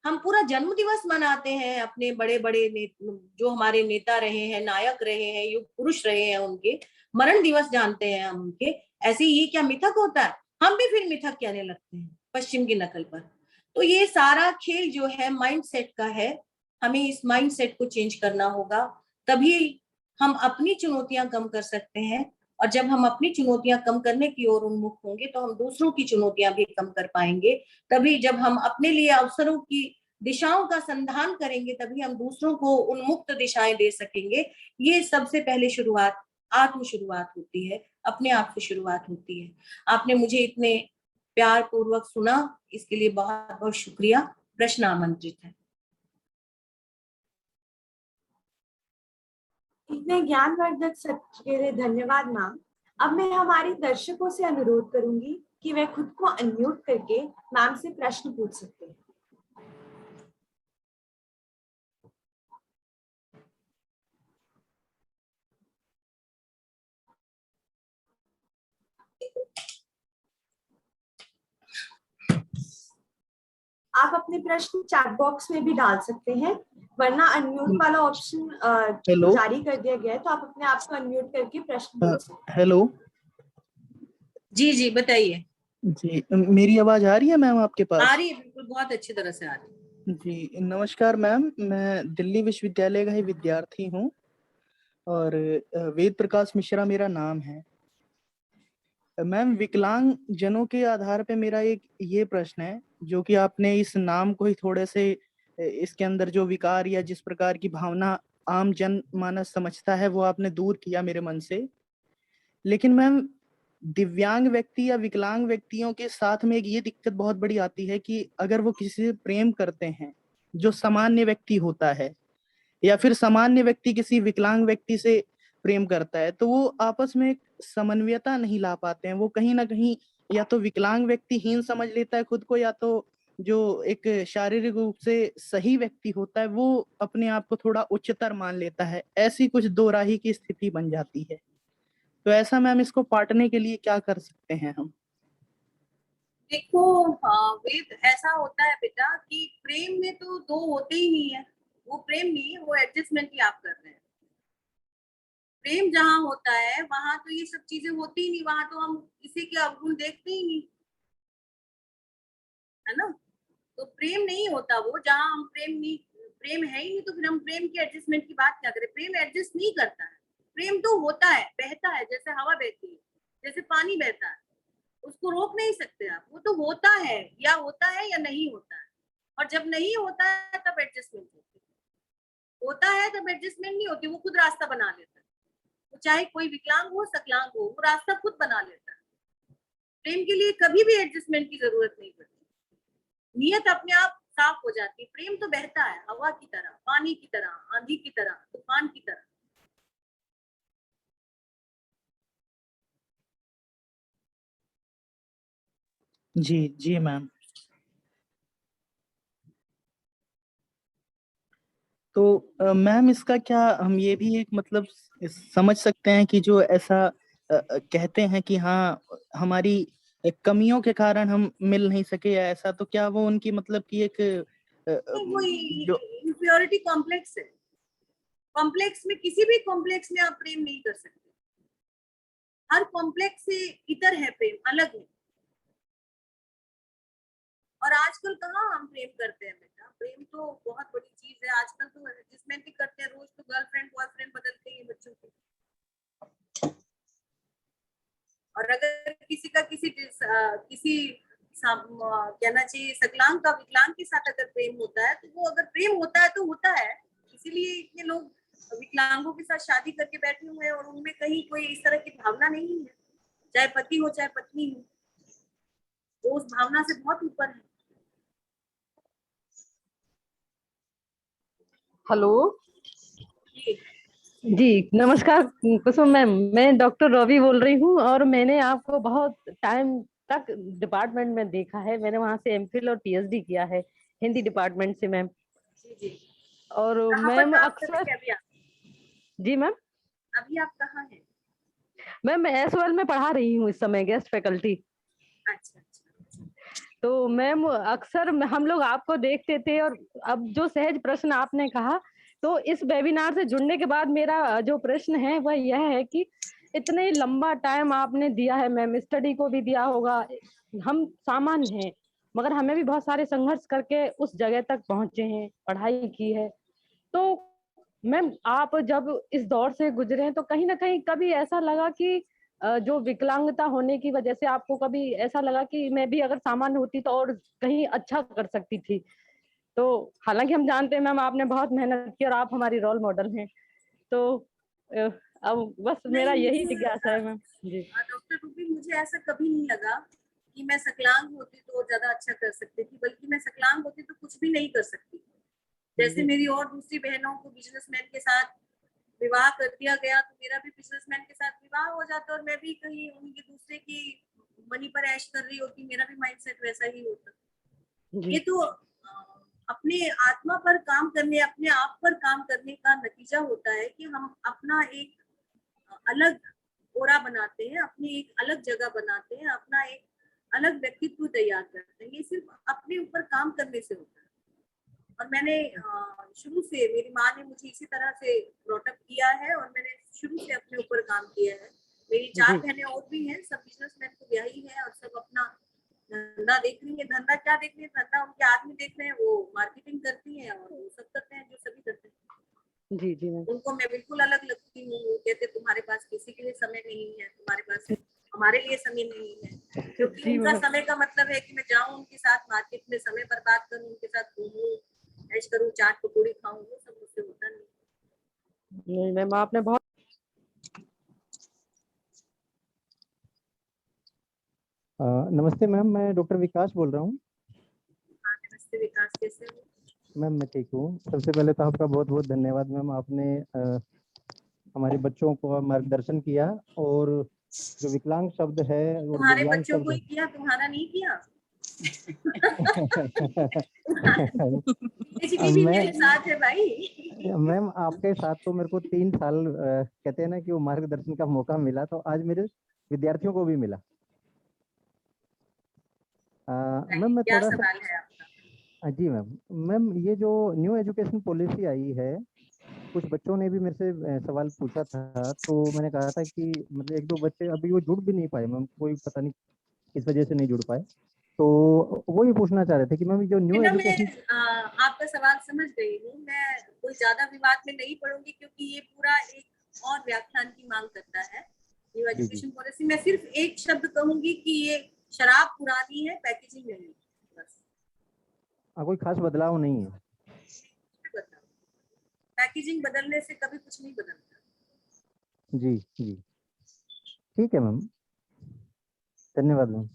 हम पूरा जन्म दिवस मनाते हैं अपने बड़े बड़े जो हमारे नेता रहे हैं, नायक रहे हैं, युग पुरुष रहे हैं, उनके मरण दिवस जानते हैं हम उनके। ऐसे ही क्या मिथक होता है? हम भी फिर मिथक कहने लगते हैं पश्चिम की नकल पर। तो ये सारा खेल जो है माइंडसेट का है। हमें इस माइंडसेट को चेंज करना होगा, तभी हम अपनी चुनौतियां कम कर सकते हैं। और जब हम अपनी चुनौतियां कम करने की ओर उन्मुख होंगे तो हम दूसरों की चुनौतियां भी कम कर पाएंगे। तभी जब हम अपने लिए अवसरों की दिशाओं का संधान करेंगे तभी हम दूसरों को उन्मुक्त दिशाएं दे सकेंगे। ये सबसे पहले शुरुआत आत्म शुरुआत होती है, अपने आप से शुरुआत होती है। आपने मुझे इतने प्यार पूर्वक सुना, इसके लिए बहुत बहुत शुक्रिया। प्रश्न आमंत्रित है। इतने ज्ञानवर्धक सत्र के लिए धन्यवाद मैम। अब मैं हमारे दर्शकों से अनुरोध करूंगी कि वे खुद को अनम्यूट करके मैम से प्रश्न पूछ सकते हैं। आप अपने प्रश्न चैट बॉक्स में भी डाल सकते हैं, वरना अनम्यूट वाला ऑप्शन जारी कर दिया गया है, तो आप अपने आप को अनम्यूट करके प्रश्न पूछ सकते हैं। हेलो जी जी बताइए। जी, मेरी आवाज आ रही है मैम आपके पास? आ रही है, बिल्कुल, बहुत अच्छी तरह से आ रही है। जी नमस्कार मैम, मैं दिल्ली विश्वविद्यालय का ही विद्यार्थी हूँ और वेद प्रकाश मिश्रा मेरा नाम है। मैम विकलांग जनों के आधार पे मेरा एक ये प्रश्न है, जो कि आपने इस नाम को ही थोड़े से इसके अंदर जो विकार या जिस प्रकार की भावना आम जन मानस समझता है वो आपने दूर किया मेरे मन से। लेकिन मैम दिव्यांग व्यक्ति या विकलांग व्यक्तियों के साथ में एक ये दिक्कत बहुत बड़ी आती है कि अगर वो किसी से प्रेम करते हैं जो सामान्य व्यक्ति होता है, या फिर सामान्य व्यक्ति किसी विकलांग व्यक्ति से प्रेम करता है, तो वो आपस में एक समन्वयता नहीं ला पाते हैं। वो कहीं ना कहीं या तो विकलांग व्यक्ति हीन समझ लेता है खुद को, या तो जो एक शारीरिक रूप से सही व्यक्ति होता है वो अपने आप को थोड़ा उच्चतर मान लेता है। ऐसी कुछ दोराही की स्थिति बन जाती है। तो ऐसा मैम इसको पाटने के लिए क्या कर सकते हैं हम? देखो वेद, ऐसा होता है बेटा कि प्रेम में तो दो होते ही नहीं है। वो प्रेम नहीं है, वो एडजस्टमेंट ही आप कर रहे हैं। प्रेम जहाँ होता है वहां तो ये सब चीजें होती ही नहीं, वहां तो हम किसी के अवगुण देखते ही नहीं, है ना। तो प्रेम नहीं होता वो, जहाँ हम प्रेम है ही नहीं, तो फिर हम प्रेम के एडजस्टमेंट की बात क्या करें। प्रेम एडजस्ट नहीं करता है। प्रेम तो होता है, बहता है, जैसे हवा बहती है, जैसे पानी बहता है, उसको रोक नहीं सकते आप। वो तो होता है, या होता है या नहीं होता है। और जब नहीं होता है तब एडजस्टमेंट होती है, होता है तब एडजस्टमेंट नहीं होती। वो खुद रास्ता बना लेता है। वो चाहे कोई विकलांग हो सकलांग हो, वो रास्ता खुद बना लेता है। प्रेम के लिए कभी भी एडजस्टमेंट की जरूरत नहीं पड़ती। नियत अपने आप साफ हो जाती है। प्रेम तो बहता है, हवा की तरह, पानी की तरह, आंधी की तरह, तूफान की तरह। जी जी मैम। तो मैम इसका क्या हम ये भी एक मतलब समझ सकते हैं कि जो ऐसा कहते हैं कि हाँ हमारी कमियों के कारण हम मिल नहीं सके या ऐसा, तो क्या वो उनकी मतलब कि एक वो जो इंफीरियरिटी कॉम्प्लेक्स है। कॉम्प्लेक्स में, किसी भी कॉम्प्लेक्स में आप प्रेम नहीं कर सकते। हर कॉम्प्लेक्स से इतर है, प्रेम अलग है। और आजकल कहाँ हम प्रेम करते हैं बेटा। प्रेम तो बहुत बड़ी चीज है। आजकल तो एडजस्टमेंट ही करते हैं। रोज तो गर्लफ्रेंड बॉयफ्रेंड बदलते हैं बच्चों के। और अगर किसी का किसी कहना चाहिए सकलांग का विकलांग के साथ अगर प्रेम होता है, तो वो अगर प्रेम होता है तो होता है। इसीलिए इतने लोग विकलांगों के साथ शादी करके बैठे हुए हैं और उनमें कहीं कोई इस तरह की भावना नहीं है, चाहे पति हो चाहे पत्नी हो, वो उस भावना से बहुत ऊपर है। हेलो जी जी, नमस्कार कुसुम मैम। मैं डॉक्टर रवि बोल रही हूँ और मैंने आपको बहुत टाइम तक डिपार्टमेंट में देखा है। मैंने वहाँ से एमफिल और पीएचडी किया है हिंदी डिपार्टमेंट से मैम। जी जी। और कहाँ पर मैम काम कर रही अक्सर हैं अभी आप? जी मैम, अभी आप कहाँ हैं? मैम मैं एसवाल में पढ़ा रही हूँ इस समय, गेस्ट फैकल्टी। अच्छा अच्छा। तो मैम अक्सर हम लोग आपको देखते थे, और अब जो सहज प्रश्न आपने कहा, तो इस वेबिनार से जुड़ने के बाद मेरा जो प्रश्न है वह यह है कि इतने लंबा टाइम आपने दिया है मैम, स्टडी को भी दिया होगा। हम सामान्य हैं, मगर हमें भी बहुत सारे संघर्ष करके उस जगह तक पहुंचे हैं, पढ़ाई की है। तो मैम आप जब इस दौर से गुजरे हैं, तो कहीं ना कहीं कभी ऐसा लगा कि जो विकलांगता होने की वजह से आपको कभी ऐसा लगा कि मैं भी अगर सामान्य होती तो और कहीं अच्छा कर सकती थी? तो हालांकि हम जानते हैं मैम आपने बहुत मेहनत की और आप हमारी रोल मॉडल हैं। तो अ, अब बस नहीं, मेरा यही मुझे जिज्ञासा है मैम जी। डॉक्टर रूबी, मुझे ऐसा कभी नहीं लगा कि मैं सकलांग होती तो ज्यादा अच्छा कर सकती थी, बल्कि मैं सकलांग होती तो कुछ भी नहीं कर सकती। जैसे जी मेरी और दूसरी बहनों को बिजनेसमैन के साथ विवाह कर दिया गया, तो मेरा भी बिजनेसमैन के साथ विवाह हो जाता और मैं भी कहीं उनके दूसरे की मनी पर ऐश कर रही होती, मेरा भी माइंडसेट वैसा ही होता। ये जी तो अपने आत्मा पर काम करने, अपने आप पर काम करने का नतीजा होता है कि हम अपना एक अलग ओरा बनाते हैं, अपनी एक अलग जगह बनाते हैं, अपना एक अलग व्यक्तित्व तैयार करते हैं। ये सिर्फ अपने ऊपर काम करने से होता है। और मैंने शुरू से, मेरी माँ ने मुझे इसी तरह से ब्रॉटअप किया है और मैंने शुरू से अपने ऊपर काम किया है। मेरी 4 जी बहनें और भी हैं, सब बिजनेसमैन को ब्याही है और सब अपना धंधा देख रही है। धंधा क्या देख रही है, धंधा उनके आदमी देख रहे हैं, वो मार्केटिंग करती है और वो सब करते हैं जो सभी करते हैं। जी जी मैम उनको मैं बिल्कुल अलग लगती हूँ। वो कहते तुम्हारे पास किसी के लिए समय नहीं है, तुम्हारे पास हमारे लिए समय नहीं है। क्योंकि जी उनका मैम। समय का मतलब है कि मैं जाऊं उनके साथ मार्केट में समय बर्बाद करूं, उनके साथ घूमूं, ऐश करूं, चाट पकौड़ी खाऊं, वो सब मुझसे होता नहीं। नहीं मैम आपने बहुत नमस्ते मैम, मैं डॉक्टर विकास बोल रहा हूँ। हाँ नमस्ते विकास, कैसे हो? मैम मैं ठीक हूँ। सबसे पहले तो आपका बहुत बहुत धन्यवाद मैम, आपने हमारे बच्चों को मार्गदर्शन किया। और जो विकलांग शब्द है और तुम्हारे दिव्यांग बच्चों को शब्द ही किया, तुम्हारा नहीं किया। पीएचडी भी मैं मेरे साथ है भाई। मैम आपके साथ तो मेरे को 3 साल कहते हैं ना कि वो मार्गदर्शन का मौका मिला, तो आज मेरे विद्यार्थियों को भी मिला। मैम मैं क्या थोड़ा सा सवाल है आपका? जी मैम ये जो न्यू एजुकेशन पॉलिसी आई है, कुछ बच्चों ने भी मेरे से सवाल पूछा था, तो मैंने कहा था कि मतलब एक दो बच्चे अभी वो जुड़ भी नहीं पाए मैम, कोई पता नहीं किस वजह से नहीं जुड़ पाए, तो वो ये पूछना चाह रहे थे कि मैम जो न्यू बेटा मैं एजुकेशन। आपका सवाल समझ गई हूँ। मैं कोई ज्यादा विवाद में नहीं पढ़ूंगी क्योंकि ये पूरा एक और व्याख्यान की मांग करता है। न्यू जी जी एजुकेशन पॉलिसी मैं सिर्फ एक शब्द कहूंगी कि ये शराब पुरानी है, पैकेजिंग नहीं, बस। कोई खास बदलाव नहीं है। पैकेजिंग बदलने से कभी कुछ नहीं बदलता। जी जी ठीक है मैम, धन्यवाद ma'am.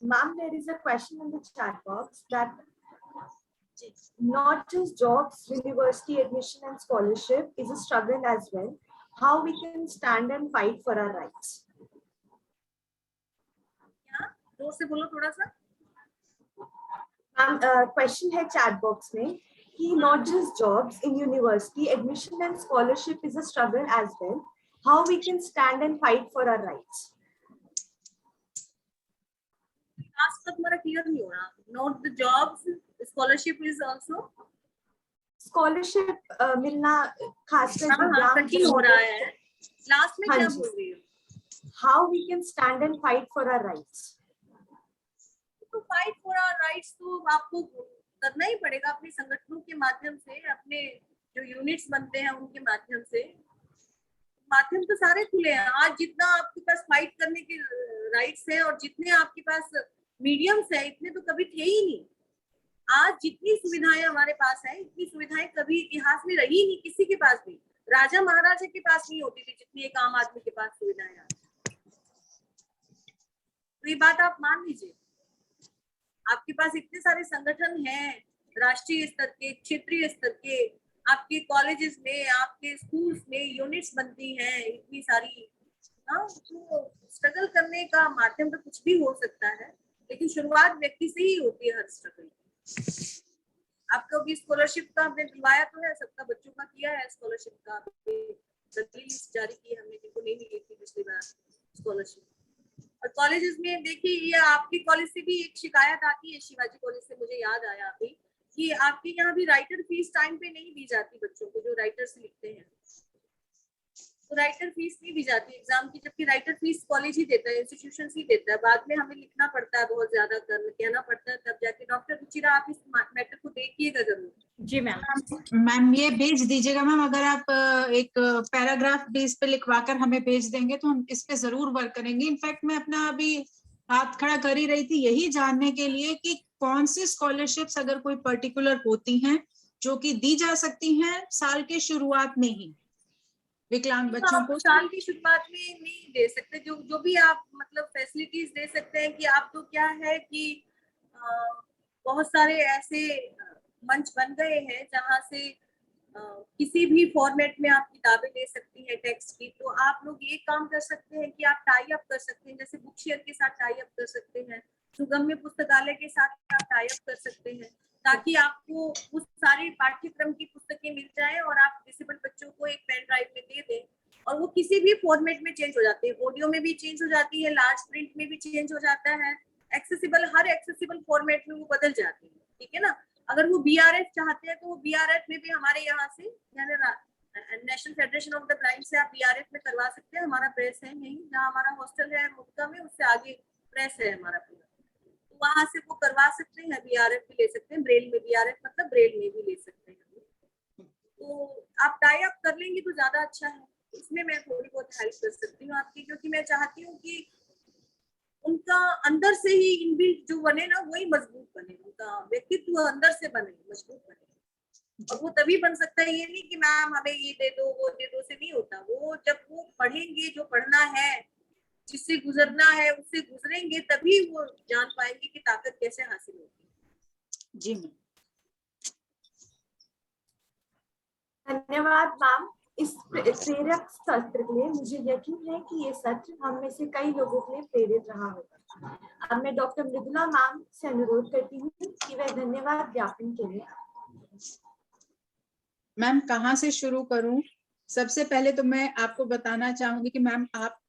Ma'am, there is a question in the chat box that not just jobs, university admission and scholarship is a struggle as well. How we can stand and fight for our rights? क्या जोर से बोलो थोड़ा सा। Ma'am, question है chat box में कि not just jobs in university admission and scholarship is a struggle as well. How we can stand and fight for our rights? आज तक मेरा क्लियर नहीं हो रहा। Not the jobs, scholarship is also. Scholarship मिलना खासकर हाँ कठिन हो रहा है। लास्ट में क्या बोल रही हो? How we can stand and fight for our rights. तो फाइट फॉर आवर राइट्स तो आपको करना ही पड़ेगा अपने संगठनों के माध्यम से, अपने जो यूनिट्स बनते हैं उनके माध्यम से। माध्यम तो सारे खुले हैं। आज जितना आपके पास फाइट करने के राइट्स है और जितने आपके पास मीडियम्स है, इतने तो कभी थे ही नहीं। आज जितनी सुविधाएं हमारे पास है, इतनी सुविधाएं कभी इतिहास में रही नहीं किसी के पास भी। राजा महाराजा के पास नहीं होती थी जितनी एक आम आदमी के पास सुविधाएं आज। तो ये बात आप मान लीजिए। आपके पास इतने सारे संगठन हैं, राष्ट्रीय स्तर के, क्षेत्रीय स्तर के, आपके कॉलेजेस में, आपके स्कूल्स में यूनिट्स बनती हैं इतनी सारी। तो स्ट्रगल करने का माध्यम तो कुछ भी हो सकता है, लेकिन शुरुआत व्यक्ति से ही होती है हर स्ट्रगल। आपको भी स्कॉलरशिप का हमने दिलवाया तो है, सबका बच्चों का किया है स्कॉलरशिप का। लिस्ट जारी की हमने, जिनको नहीं मिली थी पिछली बार स्कॉलरशिप। और कॉलेजेस में देखिए, ये आपकी कॉलेज से भी एक शिकायत आती है, शिवाजी कॉलेज से मुझे याद आया अभी, कि आपके यहाँ भी राइटर फीस टाइम पे नहीं दी जाती बच्चों को, जो राइटर्स लिखते हैं। तो राइटर फीस नहीं दी जाती एग्जाम की, जबकि राइटर फीस कॉलेज ही देता है, इंस्टीट्यूशन ही देता है। बाद में हमें लिखना पड़ता है, बहुत ज्यादा कहना पड़ता है, तब जाके। डॉक्टर रुचिरा, आप इस मैटर को देखिएगा जरूर। जी मैम। मैम ये भेज दीजिएगा मैम, अगर आप एक पैराग्राफ बेस पे लिखवाकर हमें भेज देंगे तो हम इस पे जरूर वर्क करेंगे। इनफैक्ट मैं अपना अभी हाथ खड़ा कर ही रही थी यही जानने के लिए कि कौन सी स्कॉलरशिप्स अगर कोई पर्टिकुलर होती हैं जो कि दी जा सकती हैं साल के शुरुआत में ही विकलांग बच्चों को। साल की शुरुआत में नहीं दे सकते, जो भी आप मतलब फैसिलिटीज दे सकते हैं कि आप तो क्या है कि बहुत सारे ऐसे मंच बन गए हैं जहां से किसी भी फॉर्मेट में आप किताबें ले सकती हैं टेक्स्ट की। तो आप लोग ये काम कर सकते हैं कि आप टाई अप कर सकते हैं, जैसे बुक शेयर के साथ टाई अप कर सकते हैं, सुगम्य पुस्तकालय के साथ आप टाई अप कर सकते हैं, ताकि आपको उस सारे पाठ्यक्रम की पुस्तकें मिल जाए और आप डिसेबल्ड बच्चों को एक पेन ड्राइव में दे दें। और वो किसी भी फॉर्मेट में चेंज हो जाती है, ऑडियो में भी चेंज हो जाती है, लार्ज प्रिंट में भी चेंज हो जाता है, एक्सेसिबल, हर एक्सेसिबल फॉर्मेट में वो बदल जाती है। ठीक है ना। अगर वो बीआरएफ चाहते हैं तो वो बीआरएफ में भी हमारे यहाँ से, यानी national federation of the blind से आप बीआरएफ में करवा सकते हैं। हमारा प्रेस है यहीं, जहाँ हमारा हॉस्टल है मुक्ता में, उससे आगे प्रेस है हमारा पूरा, तो वहां से वो करवा सकते हैं। बीआरएफ भी ले सकते हैं, ब्रेल में, बीआरएफ मतलब ब्रेल में भी ले सकते हैं। तो आप टाई अप कर लेंगे तो ज्यादा अच्छा है। इसमें मैं थोड़ी बहुत हेल्प कर सकती हूँ आपकी, क्योंकि मैं चाहती हूँ कि उनका अंदर से ही इनबिल्ट जो बने ना, वही मजबूत बने, उनका व्यक्तित्व अंदर से बने, मजबूत बने। और वो तभी बन सकता है, ये नहीं कि मैम हमें ये दे दो वो दे दो से नहीं होता। वो जब वो पढ़ेंगे, जो पढ़ना है, जिससे गुजरना है, उससे गुजरेंगे, तभी वो जान पाएंगे कि ताकत कैसे हासिल होती है। जी मैम। धन्यवाद मैम इस प्रेरक सत्र के लिए। मुझे यकीन है कि ये सत्र हम में से कई लोगों के लिए प्रेरित रहा होगा। अब मैं डॉक्टर मृदुला मैम से अनुरोध करती हूँ कि वह धन्यवाद ज्ञापन के लिए। मैम कहाँ से शुरू करूं? सबसे पहले तो मैं आपको बताना चाहूंगी कि मैम आप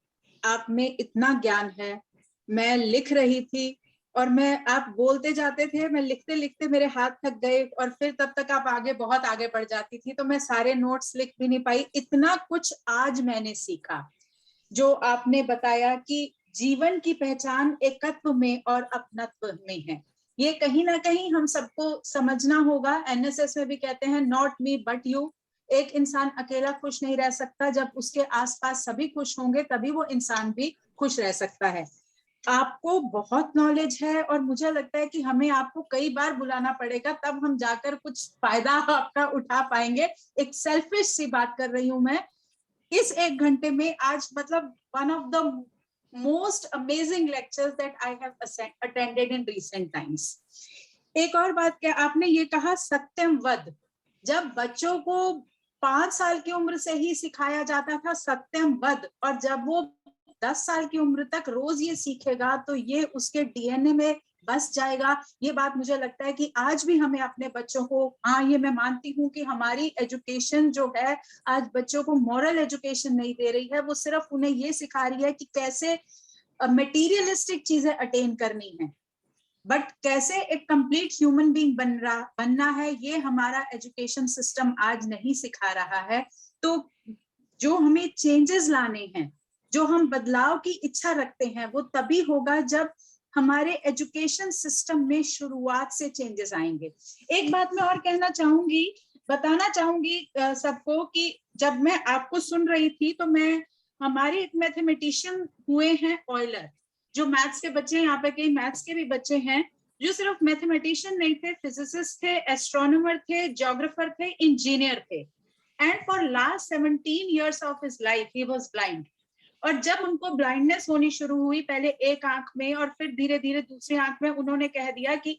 आप में इतना ज्ञान है। मैं लिख रही थी और आप बोलते जाते थे, मैं लिखते लिखते मेरे हाथ थक गए और फिर तब तक आप बहुत आगे बढ़ जाती थी, तो मैं सारे नोट्स लिख भी नहीं पाई। इतना कुछ आज मैंने सीखा। जो आपने बताया कि जीवन की पहचान एकत्व में और अपनत्व में है, ये कहीं ना कहीं हम सबको समझना होगा। एनएसएस में भी कहते हैं नॉट मी बट यू। एक इंसान अकेला खुश नहीं रह सकता, जब उसके आसपास सभी खुश होंगे तभी वो इंसान भी खुश रह सकता है। आपको बहुत नॉलेज है और मुझे लगता है कि हमें आपको कई बार बुलाना पड़ेगा, तब हम जाकर कुछ फायदा आपका उठा पाएंगे। एक सेल्फिश सी बात कर रही हूं मैं। इस 1 घंटे में आज मतलब one of the most amazing lectures that I have attended in recent times. एक और बात क्या आपने ये कहा, सत्यम वद। जब बच्चों को 5 साल की उम्र से ही सिखाया जाता था सत्यम वद, और जब वो 10 साल की उम्र तक रोज ये सीखेगा तो ये उसके डीएनए में बस जाएगा। ये बात मुझे लगता है कि आज भी हमें अपने बच्चों को, हाँ ये मैं मानती हूँ कि हमारी एजुकेशन जो है आज बच्चों को मॉरल एजुकेशन नहीं दे रही है, वो सिर्फ उन्हें ये सिखा रही है कि कैसे मटेरियलिस्टिक चीजें अटेन करनी है, बट कैसे एक कंप्लीट ह्यूमन बीइंग बनना है, ये हमारा एजुकेशन सिस्टम आज नहीं सिखा रहा है। तो जो हमें चेंजेस लाने हैं, जो हम बदलाव की इच्छा रखते हैं, वो तभी होगा जब हमारे एजुकेशन सिस्टम में शुरुआत से चेंजेस आएंगे। एक बात मैं और कहना चाहूंगी, बताना चाहूंगी सबको कि जब मैं आपको सुन रही थी तो हमारे एक मैथमेटिशियन हुए हैं ऑयलर, जो मैथ्स के बच्चे हैं, यहाँ पे कई मैथ्स के भी बच्चे हैं, जो सिर्फ मैथमेटिशियन नहीं थे, फिजिसिस्ट थे, एस्ट्रोनॉमर थे, ज्योग्राफर थे, इंजीनियर थे। And for last 17 years of his life he was blind. और जब उनको ब्लाइंडनेस होनी शुरू हुई, पहले एक आंख में और फिर धीरे धीरे दूसरी आंख में, उन्होंने कह दिया कि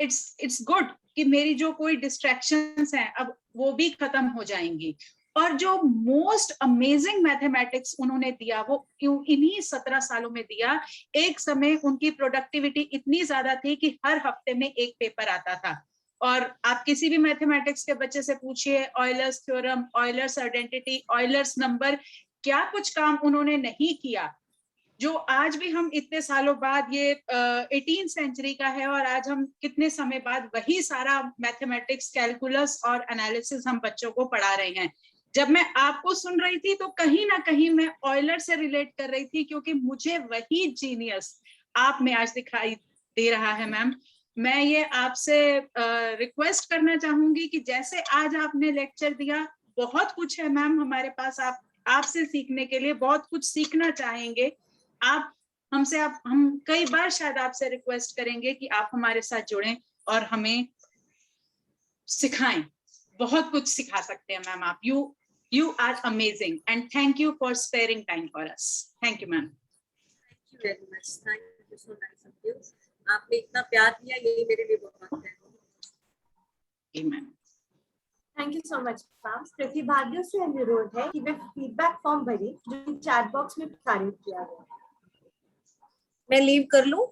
इट्स गुड कि मेरी जो कोई डिस्ट्रैक्शंस हैं अब वो भी खत्म हो जाएंगी। और जो मोस्ट अमेजिंग मैथमेटिक्स उन्होंने दिया वो इन्हीं 17 सालों में दिया। एक समय उनकी प्रोडक्टिविटी इतनी ज्यादा थी कि हर हफ्ते में एक पेपर आता था। और आप किसी भी मैथमेटिक्स के बच्चे से पूछिए, Euler's theorem, Euler's identity, Euler's number, क्या कुछ काम उन्होंने नहीं किया, जो आज भी हम इतने सालों बाद, ये 18th सेंचुरी का है और आज हम कितने समय बाद वही सारा मैथमेटिक्स, कैलकुलस और एनालिसिस हम बच्चों को पढ़ा रहे हैं। जब मैं आपको सुन रही थी तो कहीं ना कहीं मैं ऑयलर से रिलेट कर रही थी, क्योंकि मुझे वही जीनियस आप में आज दिखाई दे रहा है। मैम, मैं ये आपसे रिक्वेस्ट करना चाहूंगी कि जैसे आज आपने लेक्चर दिया, बहुत कुछ है मैम हमारे पास आपसे सीखने के लिए, बहुत कुछ सीखना चाहेंगे आप हमसे। हम कई बार शायद आपसे रिक्वेस्ट करेंगे कि आप हमारे साथ जुड़ें और हमें सिखाएं। बहुत कुछ सिखा सकते हैं मैम आप। You are amazing and thank you for sparing time for us. Thank you ma'am. Thank you very much, thank you so nice of you. आपने इतना प्यार दिया, यही मेरे लिए बहुत है। Ma'am thank you so much ma'am. प्रतिभागियों से अनुरोध है कि वे फीडबैक फॉर्म भरें जो चैट बॉक्स में प्रसारित किया गया है। मैं लीव कर लूं?